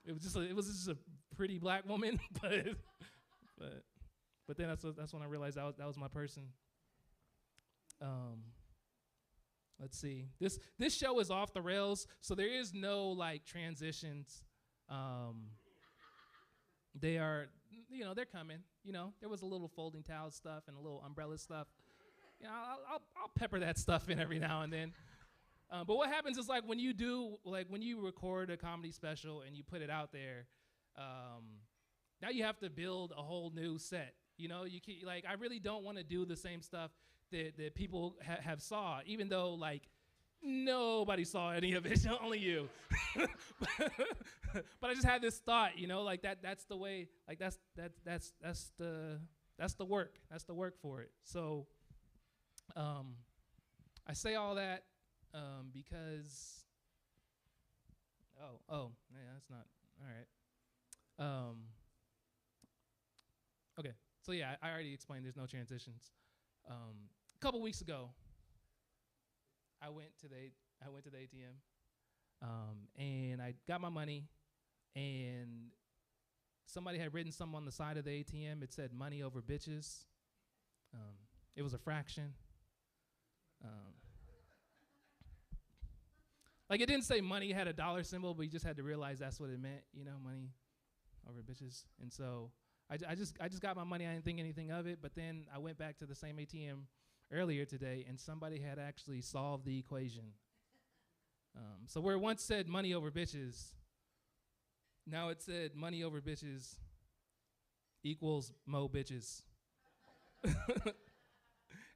It was just a pretty black woman, but then that's when I realized that was my person. Let's see. This show is off the rails, so there is no like transitions. They are, you know, they're coming. You know, there was a little folding towel stuff and a little umbrella stuff. You know, I'll pepper that stuff in every now and then. But what happens is like when you record a comedy special and you put it out there, now you have to build a whole new set. You know, you can, like I really don't want to do the same stuff that people have saw, even though like nobody saw any of it, only you. But I just had this thought, you know, like that's the way, like that's the work. That's the work for it. So. I say all that because yeah, that's not all right. Okay, so yeah, I already explained. There's no transitions. A couple weeks ago, I went to the ATM, and I got my money, and somebody had written something on the side of the ATM. It said "money over bitches." It was a fraction. Like it didn't say money, it had a dollar symbol, but you just had to realize that's what it meant, money over bitches. And so I just got my money. I didn't think anything of it, but then I went back to the same ATM earlier today, and somebody had actually solved the equation. So where it once said money over bitches, now it said money over bitches equals mo bitches.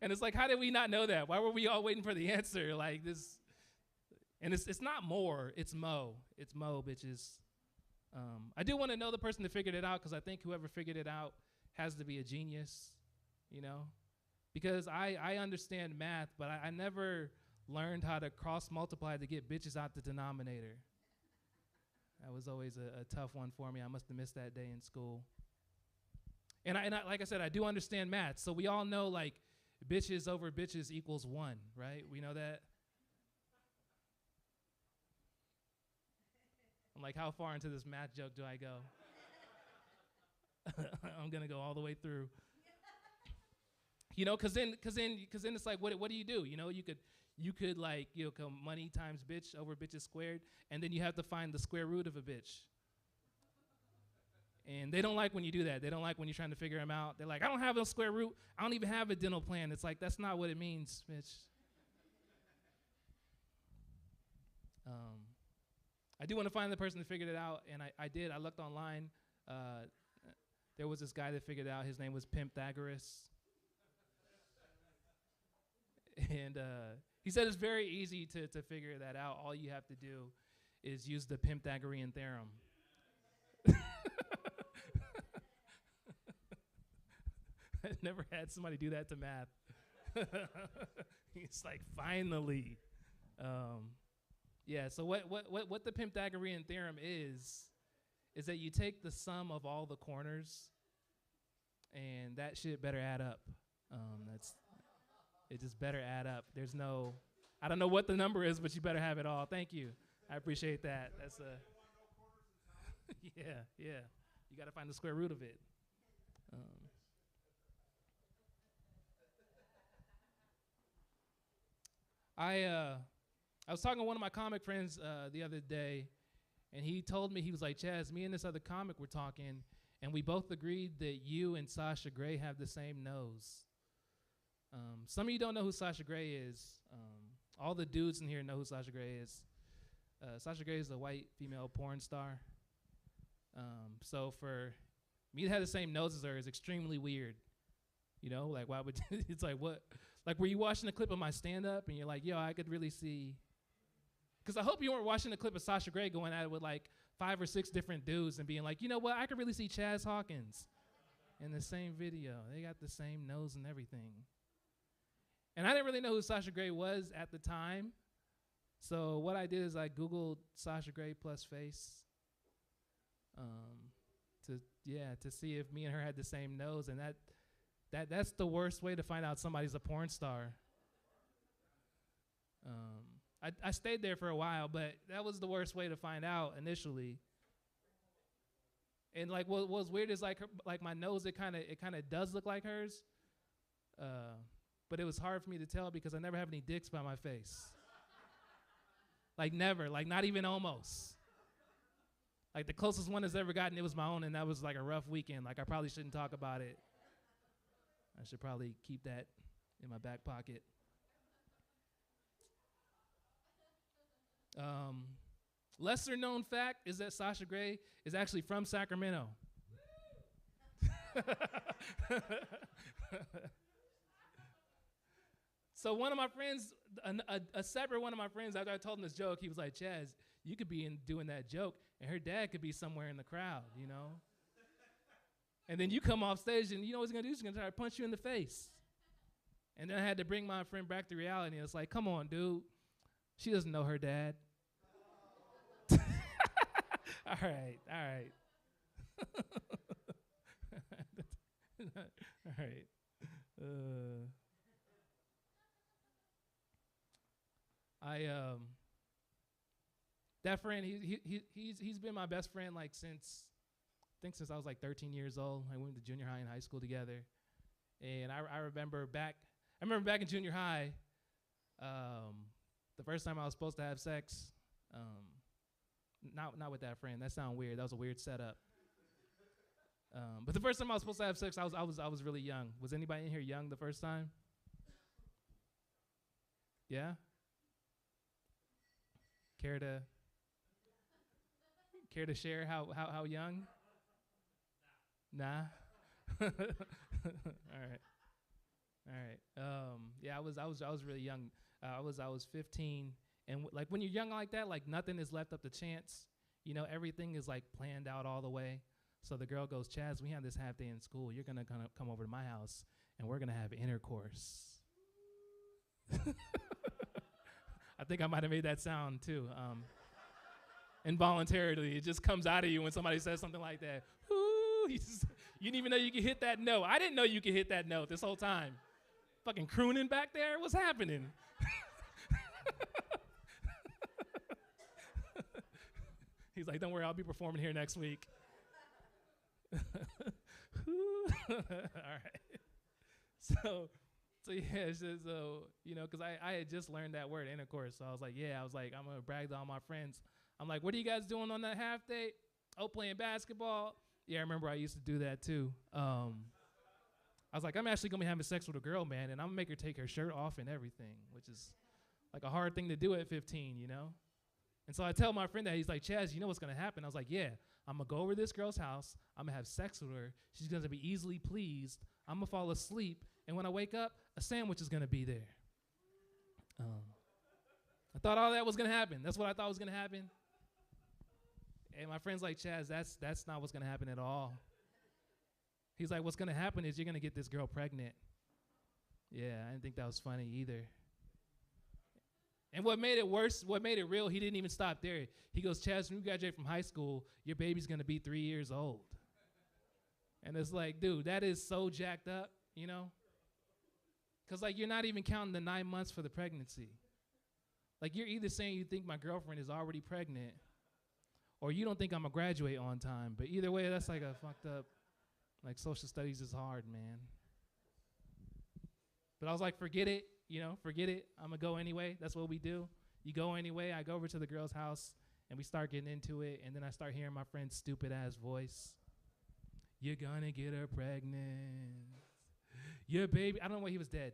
And it's like, how did we not know that? Why were we all waiting for the answer? Like this, and it's not more, it's mo. It's mo bitches. I do want to know the person that figured it out, because I think whoever figured it out has to be a genius, because I understand math, but I never learned how to cross multiply to get bitches out the denominator. That was always a tough one for me. I must have missed that day in school. And I like I said, I do understand math. So we all know, like, bitches over bitches equals 1, right? We know that. I'm like, how far into this math joke do I go? I'm gonna go all the way through. Cause then it's like, what do you do? You could like, go money times bitch over bitches squared, and then you have to find the square root of a bitch. And they don't like when you do that. They don't like when you're trying to figure them out. They're like, I don't have a square root. I don't even have a dental plan. It's like, that's not what it means, bitch. I do want to find the person that figured it out, and I did. I looked online. There was this guy that figured it out. His name was Pythagoras. And he said it's very easy to figure that out. All you have to do is use the Pythagorean theorem. I've never had somebody do that to math. It's like, finally. Yeah, so what the Pythagorean theorem is that you take the sum of all the corners, and that shit better add up. It just better add up. There's no, I don't know what the number is, but you better have it all. Thank you. I appreciate that. That's yeah. You got to find the square root of it. I was talking to one of my comic friends the other day, and he told me, he was like, Chaz, me and this other comic were talking, and we both agreed that you and Sasha Grey have the same nose. Some of you don't know who Sasha Grey is. All the dudes in here know who Sasha Grey is. Sasha Grey is a white female porn star. So for me to have the same nose as her is extremely weird. Like, why would it's like, what? Like, were you watching a clip of my stand-up and you're like, yo, I could really see. Because I hope you weren't watching a clip of Sasha Grey going at it with like 5 or 6 different dudes and being like, you know what, I could really see Chaz Hawkins in the same video. They got the same nose and everything. And I didn't really know who Sasha Grey was at the time. So what I did is I Googled Sasha Grey plus face to see if me and her had the same nose. And that's the worst way to find out somebody's a porn star. I stayed there for a while, but that was the worst way to find out initially. And like what was weird is like my nose, it kind of does look like hers, but it was hard for me to tell because I never have any dicks by my face. Like never, like not even almost. Like the closest one has ever gotten, it was my own, and that was like a rough weekend. Like I probably shouldn't talk about it. I should probably keep that in my back pocket. Lesser known fact is that Sasha Grey is actually from Sacramento. So one of my friends, a separate one of my friends, after I told him this joke, he was like, Chaz, you could be doing that joke, and her dad could be somewhere in the crowd, And then you come off stage, and you know what he's going to do? He's going to try to punch you in the face. And then I had to bring my friend back to reality. And it's like, come on, dude. She doesn't know her dad. All right. All right. That friend, he's been my best friend like since I was like 13 years old. I went to junior high and high school together, and I remember back in junior high, the first time I was supposed to have sex, not with that friend. That sounded weird. That was a weird setup. But the first time I was supposed to have sex, I was really young. Was anybody in here young the first time? Yeah. Care to share how young? Nah. All right. Yeah, I was really young. I was 15, and like when you're young like that, like nothing is left up to chance. You know, everything is like planned out all the way. So the girl goes, Chaz, we have this half day in school. You're gonna come over to my house, and we're gonna have intercourse. I think I might have made that sound too. Involuntarily, it just comes out of you when somebody says something like that. Ooh, you didn't even know you could hit that note. I didn't know you could hit that note this whole time. Fucking crooning back there? What's happening? He's like, don't worry, I'll be performing here next week. All right. So yeah, so you know, because I had just learned that word intercourse, so I was like, I'm gonna brag to all my friends. I'm like, what are you guys doing on that half day? Oh, playing basketball. Yeah, I remember I used to do that too. I was like, I'm actually gonna be having sex with a girl, man, and I'm gonna make her take her shirt off and everything, which is like a hard thing to do at 15, you know? And so I tell my friend that. He's like, Chaz, you know what's gonna happen? I was like, yeah, I'm gonna go over to this girl's house, I'm gonna have sex with her, she's gonna be easily pleased, I'm gonna fall asleep, and when I wake up, a sandwich is gonna be there. I thought all that was gonna happen. That's what I thought was gonna happen. And my friend's like, Chaz, that's not what's gonna happen at all. He's like, what's gonna happen is you're gonna get this girl pregnant. Yeah, I didn't think that was funny either. And what made it worse, what made it real, he didn't even stop there. He goes, Chaz, when you graduate from high school, your baby's gonna be 3 years old. And it's like, dude, that is so jacked up, you know? Because like, you're not even counting the 9 months for the pregnancy. Like, you're either saying you think my girlfriend is already pregnant, or you don't think I'm gonna graduate on time. But either way, that's like a fucked up, like social studies is hard, man. But I was like, forget it, you know, forget it. I'm gonna go anyway. That's what we do. You go anyway. I go over to the girl's house and we start getting into it. And then I start hearing my friend's stupid ass voice. You're gonna get her pregnant. Your baby, I don't know why he was dead.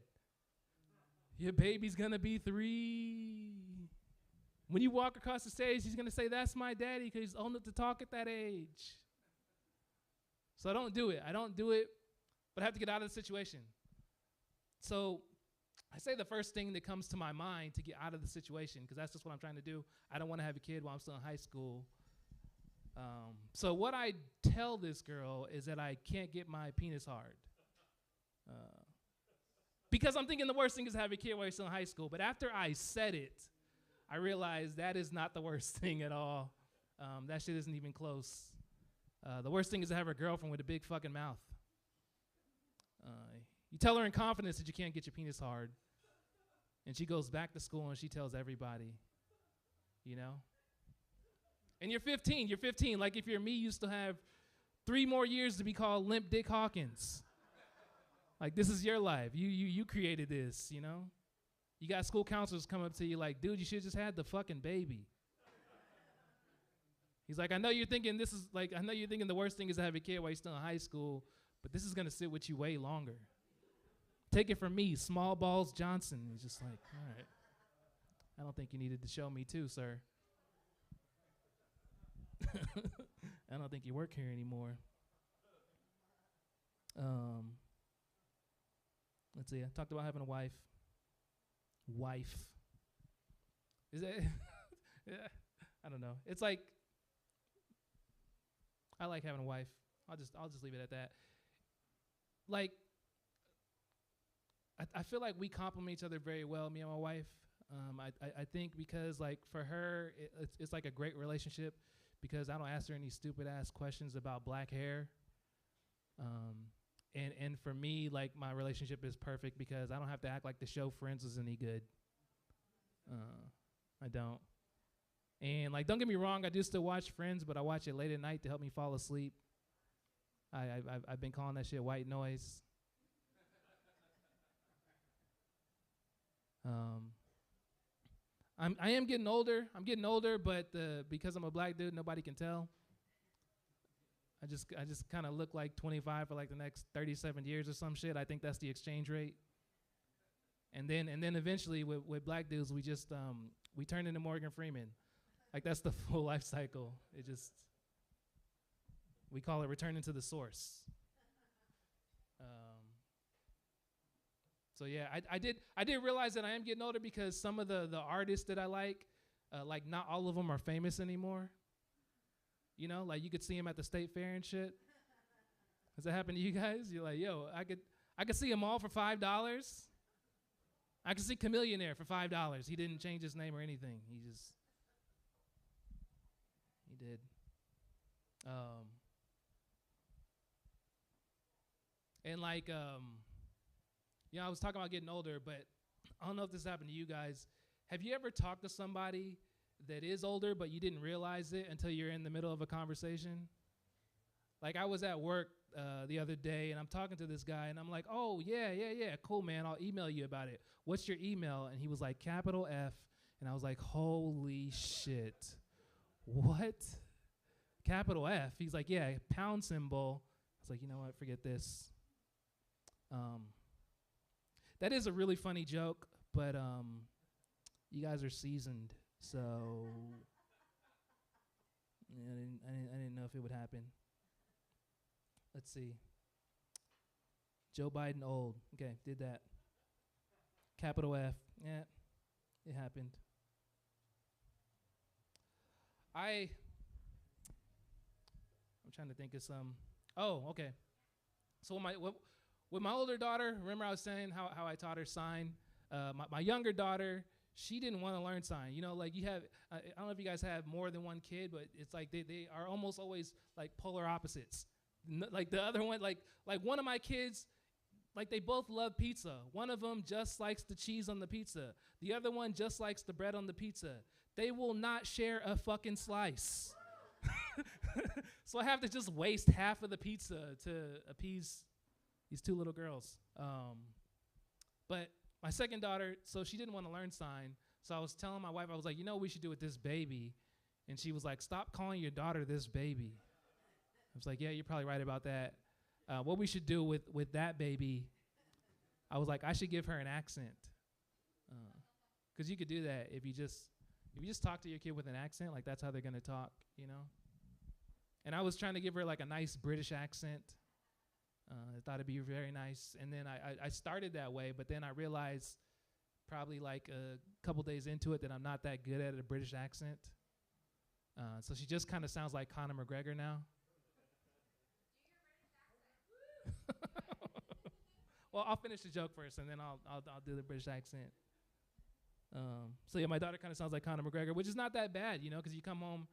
Your baby's gonna be 3. When you walk across the stage, he's gonna say, that's my daddy, because he's old enough to talk at that age. So I don't do it, but I have to get out of the situation. So I say the first thing that comes to my mind to get out of the situation, because that's just what I'm trying to do. I don't want to have a kid while I'm still in high school. So what I tell this girl is that I can't get my penis hard. Because I'm thinking the worst thing is to have a kid while you're still in high school. But after I said it, I realized that is not the worst thing at all. That shit isn't even close. The worst thing is to have a girlfriend with a big fucking mouth. You tell her in confidence that you can't get your penis hard, and she goes back to school and she tells everybody, you know? And you're 15. Like if you're me, you still have 3 more years to be called Limp Dick Hawkins. Like, this is your life. You created this, you know? You got school counselors come up to you like, dude, you should have just had the fucking baby. He's like, I know you're thinking the worst thing is to have a kid while you're still in high school, but this is gonna sit with you way longer. Take it from me, Small Balls Johnson. He's just like, all right. I don't think you needed to show me too, sir. I don't think you work here anymore. Let's see, I talked about having a wife. Is that, yeah, I don't know. It's like, I like having a wife. I'll just leave it at that. Like, I feel like we complement each other very well, me and my wife. I think because like for her, it's like a great relationship because I don't ask her any stupid ass questions about black hair. And for me, like my relationship is perfect because I don't have to act like the show Friends was any good. I don't. And like, don't get me wrong, I do still watch Friends, but I watch it late at night to help me fall asleep. I've been calling that shit white noise. I am getting older. I'm getting older, but because I'm a black dude, nobody can tell. I just kind of look like 25 for like the next 37 years or some shit. I think that's the exchange rate. And then eventually with black dudes, we turn into Morgan Freeman. Like that's the full life cycle. We call it returning to the source. So yeah, I did realize that I am getting older because some of the artists that I like not all of them are famous anymore. You know, like you could see them at the state fair and shit. Has that happened to you guys? You're like, yo, I could see them all for $5. I could see Chameleonaire for $5. He didn't change his name or anything. He did. And like, you know, I was talking about getting older, but I don't know if this happened to you guys. Have you ever talked to somebody that is older, but you didn't realize it until you're in the middle of a conversation? Like I was at work the other day, and I'm talking to this guy, and I'm like, oh, yeah, cool, man. I'll email you about it. What's your email? And he was like, capital F. And I was like, holy shit. What? Capital F? He's like, yeah, pound symbol. I was like, you know what? Forget this. That is a really funny joke, but you guys are seasoned, so yeah, I didn't know if it would happen. Let's see. Joe Biden old. Okay, did that. Capital F. Yeah, it happened. I'm trying to think of some. Oh, okay. So with my older daughter, remember I was saying how I taught her sign? My younger daughter, she didn't want to learn sign. You know, like you have, I don't know if you guys have more than one kid, but it's like they are almost always like polar opposites. Like the other one, like one of my kids, like they both love pizza. One of them just likes the cheese on the pizza. The other one just likes the bread on the pizza. They will not share a fucking slice. So I have to just waste half of the pizza to appease these two little girls. But my second daughter, so she didn't want to learn sign. So I was telling my wife, I was like, you know what we should do with this baby? And she was like, stop calling your daughter this baby. I was like, yeah, you're probably right about that. What we should do with that baby, I was like, I should give her an accent. Because you could do that if you just talk to your kid with an accent, like that's how they're going to talk, you know? And I was trying to give her like a nice British accent. I thought it'd be very nice. And then I started that way, but then I realized probably like a couple days into it that I'm not that good at a British accent. So she just kind of sounds like Conor McGregor now. Well, I'll finish the joke first, and then I'll do the British accent. So yeah, my daughter kind of sounds like Conor McGregor, which is not that bad, you know, because you come home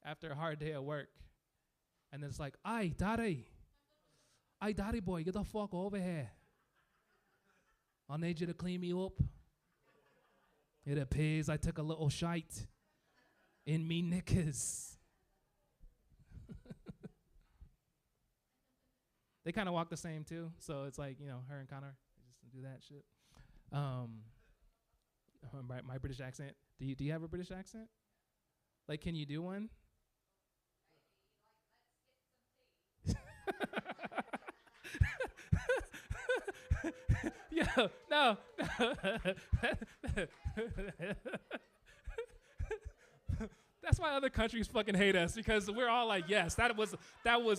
after a hard day at work, and then it's like, "Aye, daddy boy, get the fuck over here. I need you to clean me up. It appears I took a little shite in me knickers." They kind of walk the same too, so it's like, you know, her and Connor, they just do that shit. My British accent. Do you have a British accent? Like, can you do one? Yeah, no. That's why other countries fucking hate us, because we're all like, yes, that was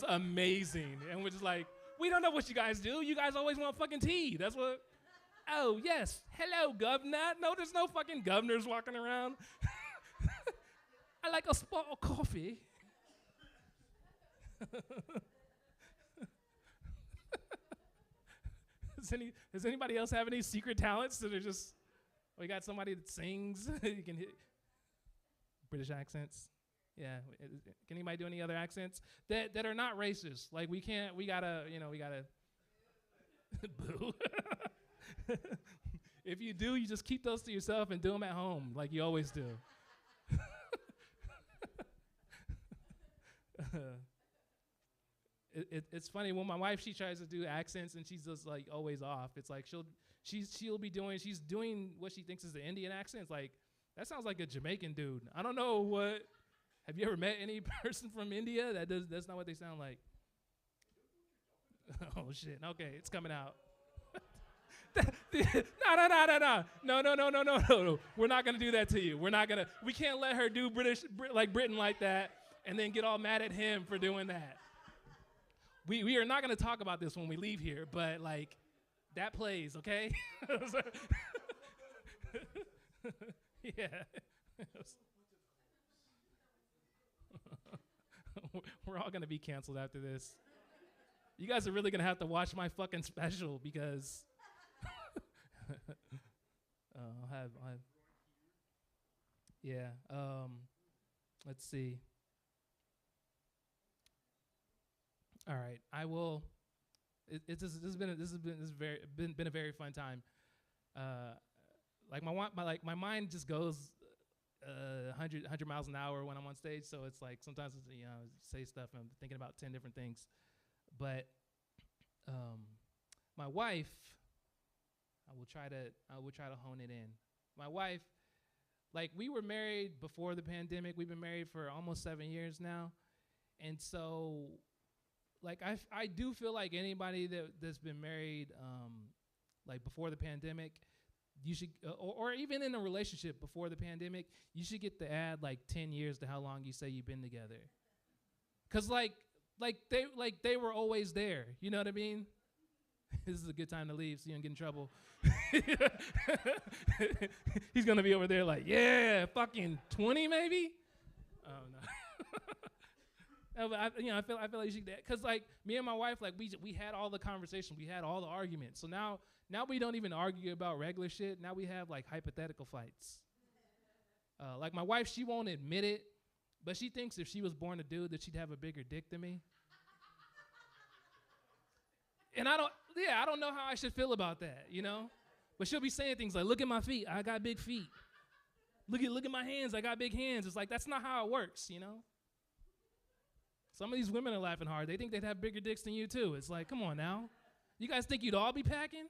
amazing, and we're just like, we don't know what you guys do. You guys always want fucking tea. That's what. Oh yes, hello governor. No, there's no fucking governors walking around. I like a spot of coffee. Does anybody else have any secret talents that are just We got somebody that sings. You can hit British accents. Yeah. Can anybody do any other accents that are not racist? Like we gotta. Boo. If you do, you just keep those to yourself and do them at home like you always do. It's funny when my wife, she tries to do accents and she's just like always off. It's like she's doing what she thinks is the Indian accent. It's like, that sounds like a Jamaican dude. I don't know what. Have you ever met any person from India? That's not what they sound like. Oh shit. Okay, it's coming out. No. We're not gonna do that to you. We can't let her do Britain like that and then get all mad at him for doing that. We are not gonna talk about this when we leave here, but like that plays, okay? Yeah. We're all gonna be canceled after this. You guys are really gonna have to watch my fucking special because I'll have yeah. Let's see. All right, I will. This has been a very fun time. Like my mind just goes 100 miles an hour when I'm on stage. So it's like sometimes say stuff and I'm thinking about 10 different things. But my wife, I will try to hone it in. My wife, like we were married before the pandemic. We've been married for almost 7 years now, and so. Like I do feel like anybody that's been married like before the pandemic, you should or even in a relationship before the pandemic, you should get to add like 10 years to how long you say you've been together. Cause like they were always there. You know what I mean? This is a good time to leave so you don't get in trouble. He's gonna be over there like, yeah, fucking 20 maybe. Oh no. I feel like you should, cause like me and my wife, like we had all the conversation, we had all the arguments. So now we don't even argue about regular shit. Now we have like hypothetical fights. Like my wife, she won't admit it, but she thinks if she was born a dude that she'd have a bigger dick than me. And I don't know how I should feel about that, you know? But she'll be saying things like, look at my feet, I got big feet. Look at my hands, I got big hands. It's like, that's not how it works, you know? Some of these women are laughing hard. They think they'd have bigger dicks than you too. It's like, come on now. You guys think you'd all be packing?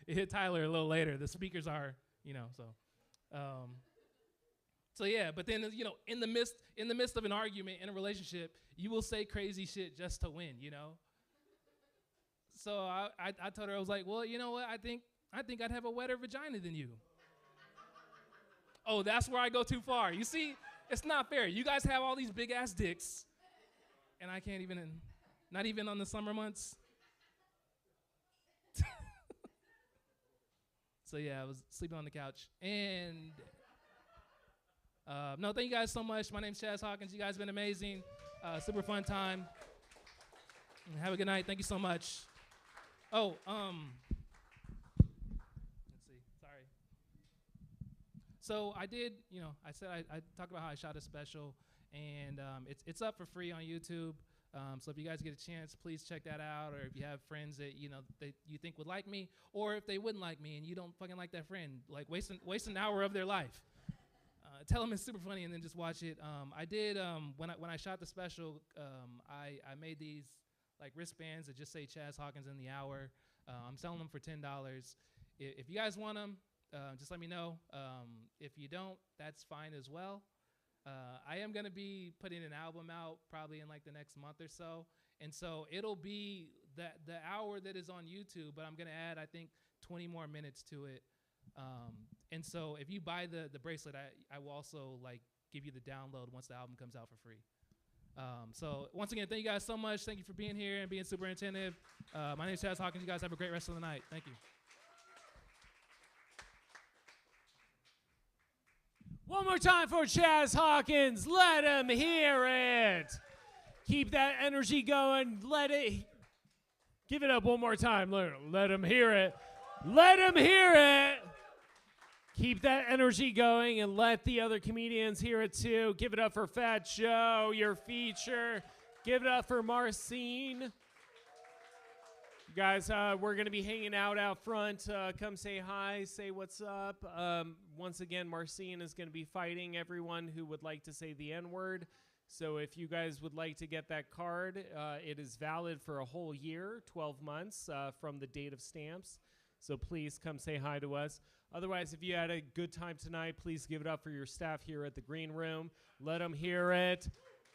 It hit Tyler a little later. The speakers are, so yeah, but then in the midst of an argument in a relationship, you will say crazy shit just to win, you know? So I told her, I was like, well, you know what? I think I'd have a wetter vagina than you. Oh, that's where I go too far. You see, it's not fair. You guys have all these big ass dicks, and I can't even, not even on the summer months. So yeah, I was sleeping on the couch. And no, thank you guys so much. My name's Chaz Hawkins. You guys have been amazing. Super fun time. Have a good night. Thank you so much. Oh, let's see. Sorry. So I did, I said I talked about how I shot a special, and it's up for free on YouTube. So if you guys get a chance, please check that out. Or if you have friends that that you think would like me, or if they wouldn't like me and you don't fucking like that friend, like waste an hour of their life. Tell them it's super funny and then just watch it. I did when I shot the special. I made these like wristbands that just say Chaz Hawkins in the hour. I'm selling them for $10. If you guys want them, just let me know. If you don't, that's fine as well. I am gonna be putting an album out probably in like the next month or so, and so it'll be the hour that is on YouTube, but I'm gonna add I think 20 more minutes to it. And so if you buy the bracelet, I will also like give you the download once the album comes out for free. So once again, thank you guys so much. Thank you for being here and being super attentive. My name is Chaz Hawkins. You guys have a great rest of the night. Thank you. One more time for Chaz Hawkins. Let him hear it. Keep that energy going. Give it up one more time. Let him hear it. Let him hear it. Keep that energy going and let the other comedians hear it too. Give it up for Fat Joe, your feature. Give it up for Marcine. Guys, we're going to be hanging out front. Come say hi, say what's up. Once again, Marcine is going to be fighting everyone who would like to say the N-word. So if you guys would like to get that card, it is valid for a whole year, 12 months from the date of stamps. So please come say hi to us. Otherwise, if you had a good time tonight, please give it up for your staff here at the Green Room. Let them hear it.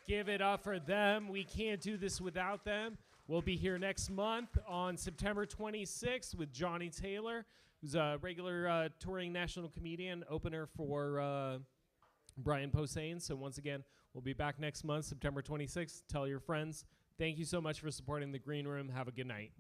Give it up for them. We can't do this without them. We'll be here next month on September 26th with Johnny Taylor, who's a regular touring national comedian, opener for Brian Posehn. So once again, we'll be back next month, September 26th. Tell your friends. Thank you so much for supporting the Green Room. Have a good night.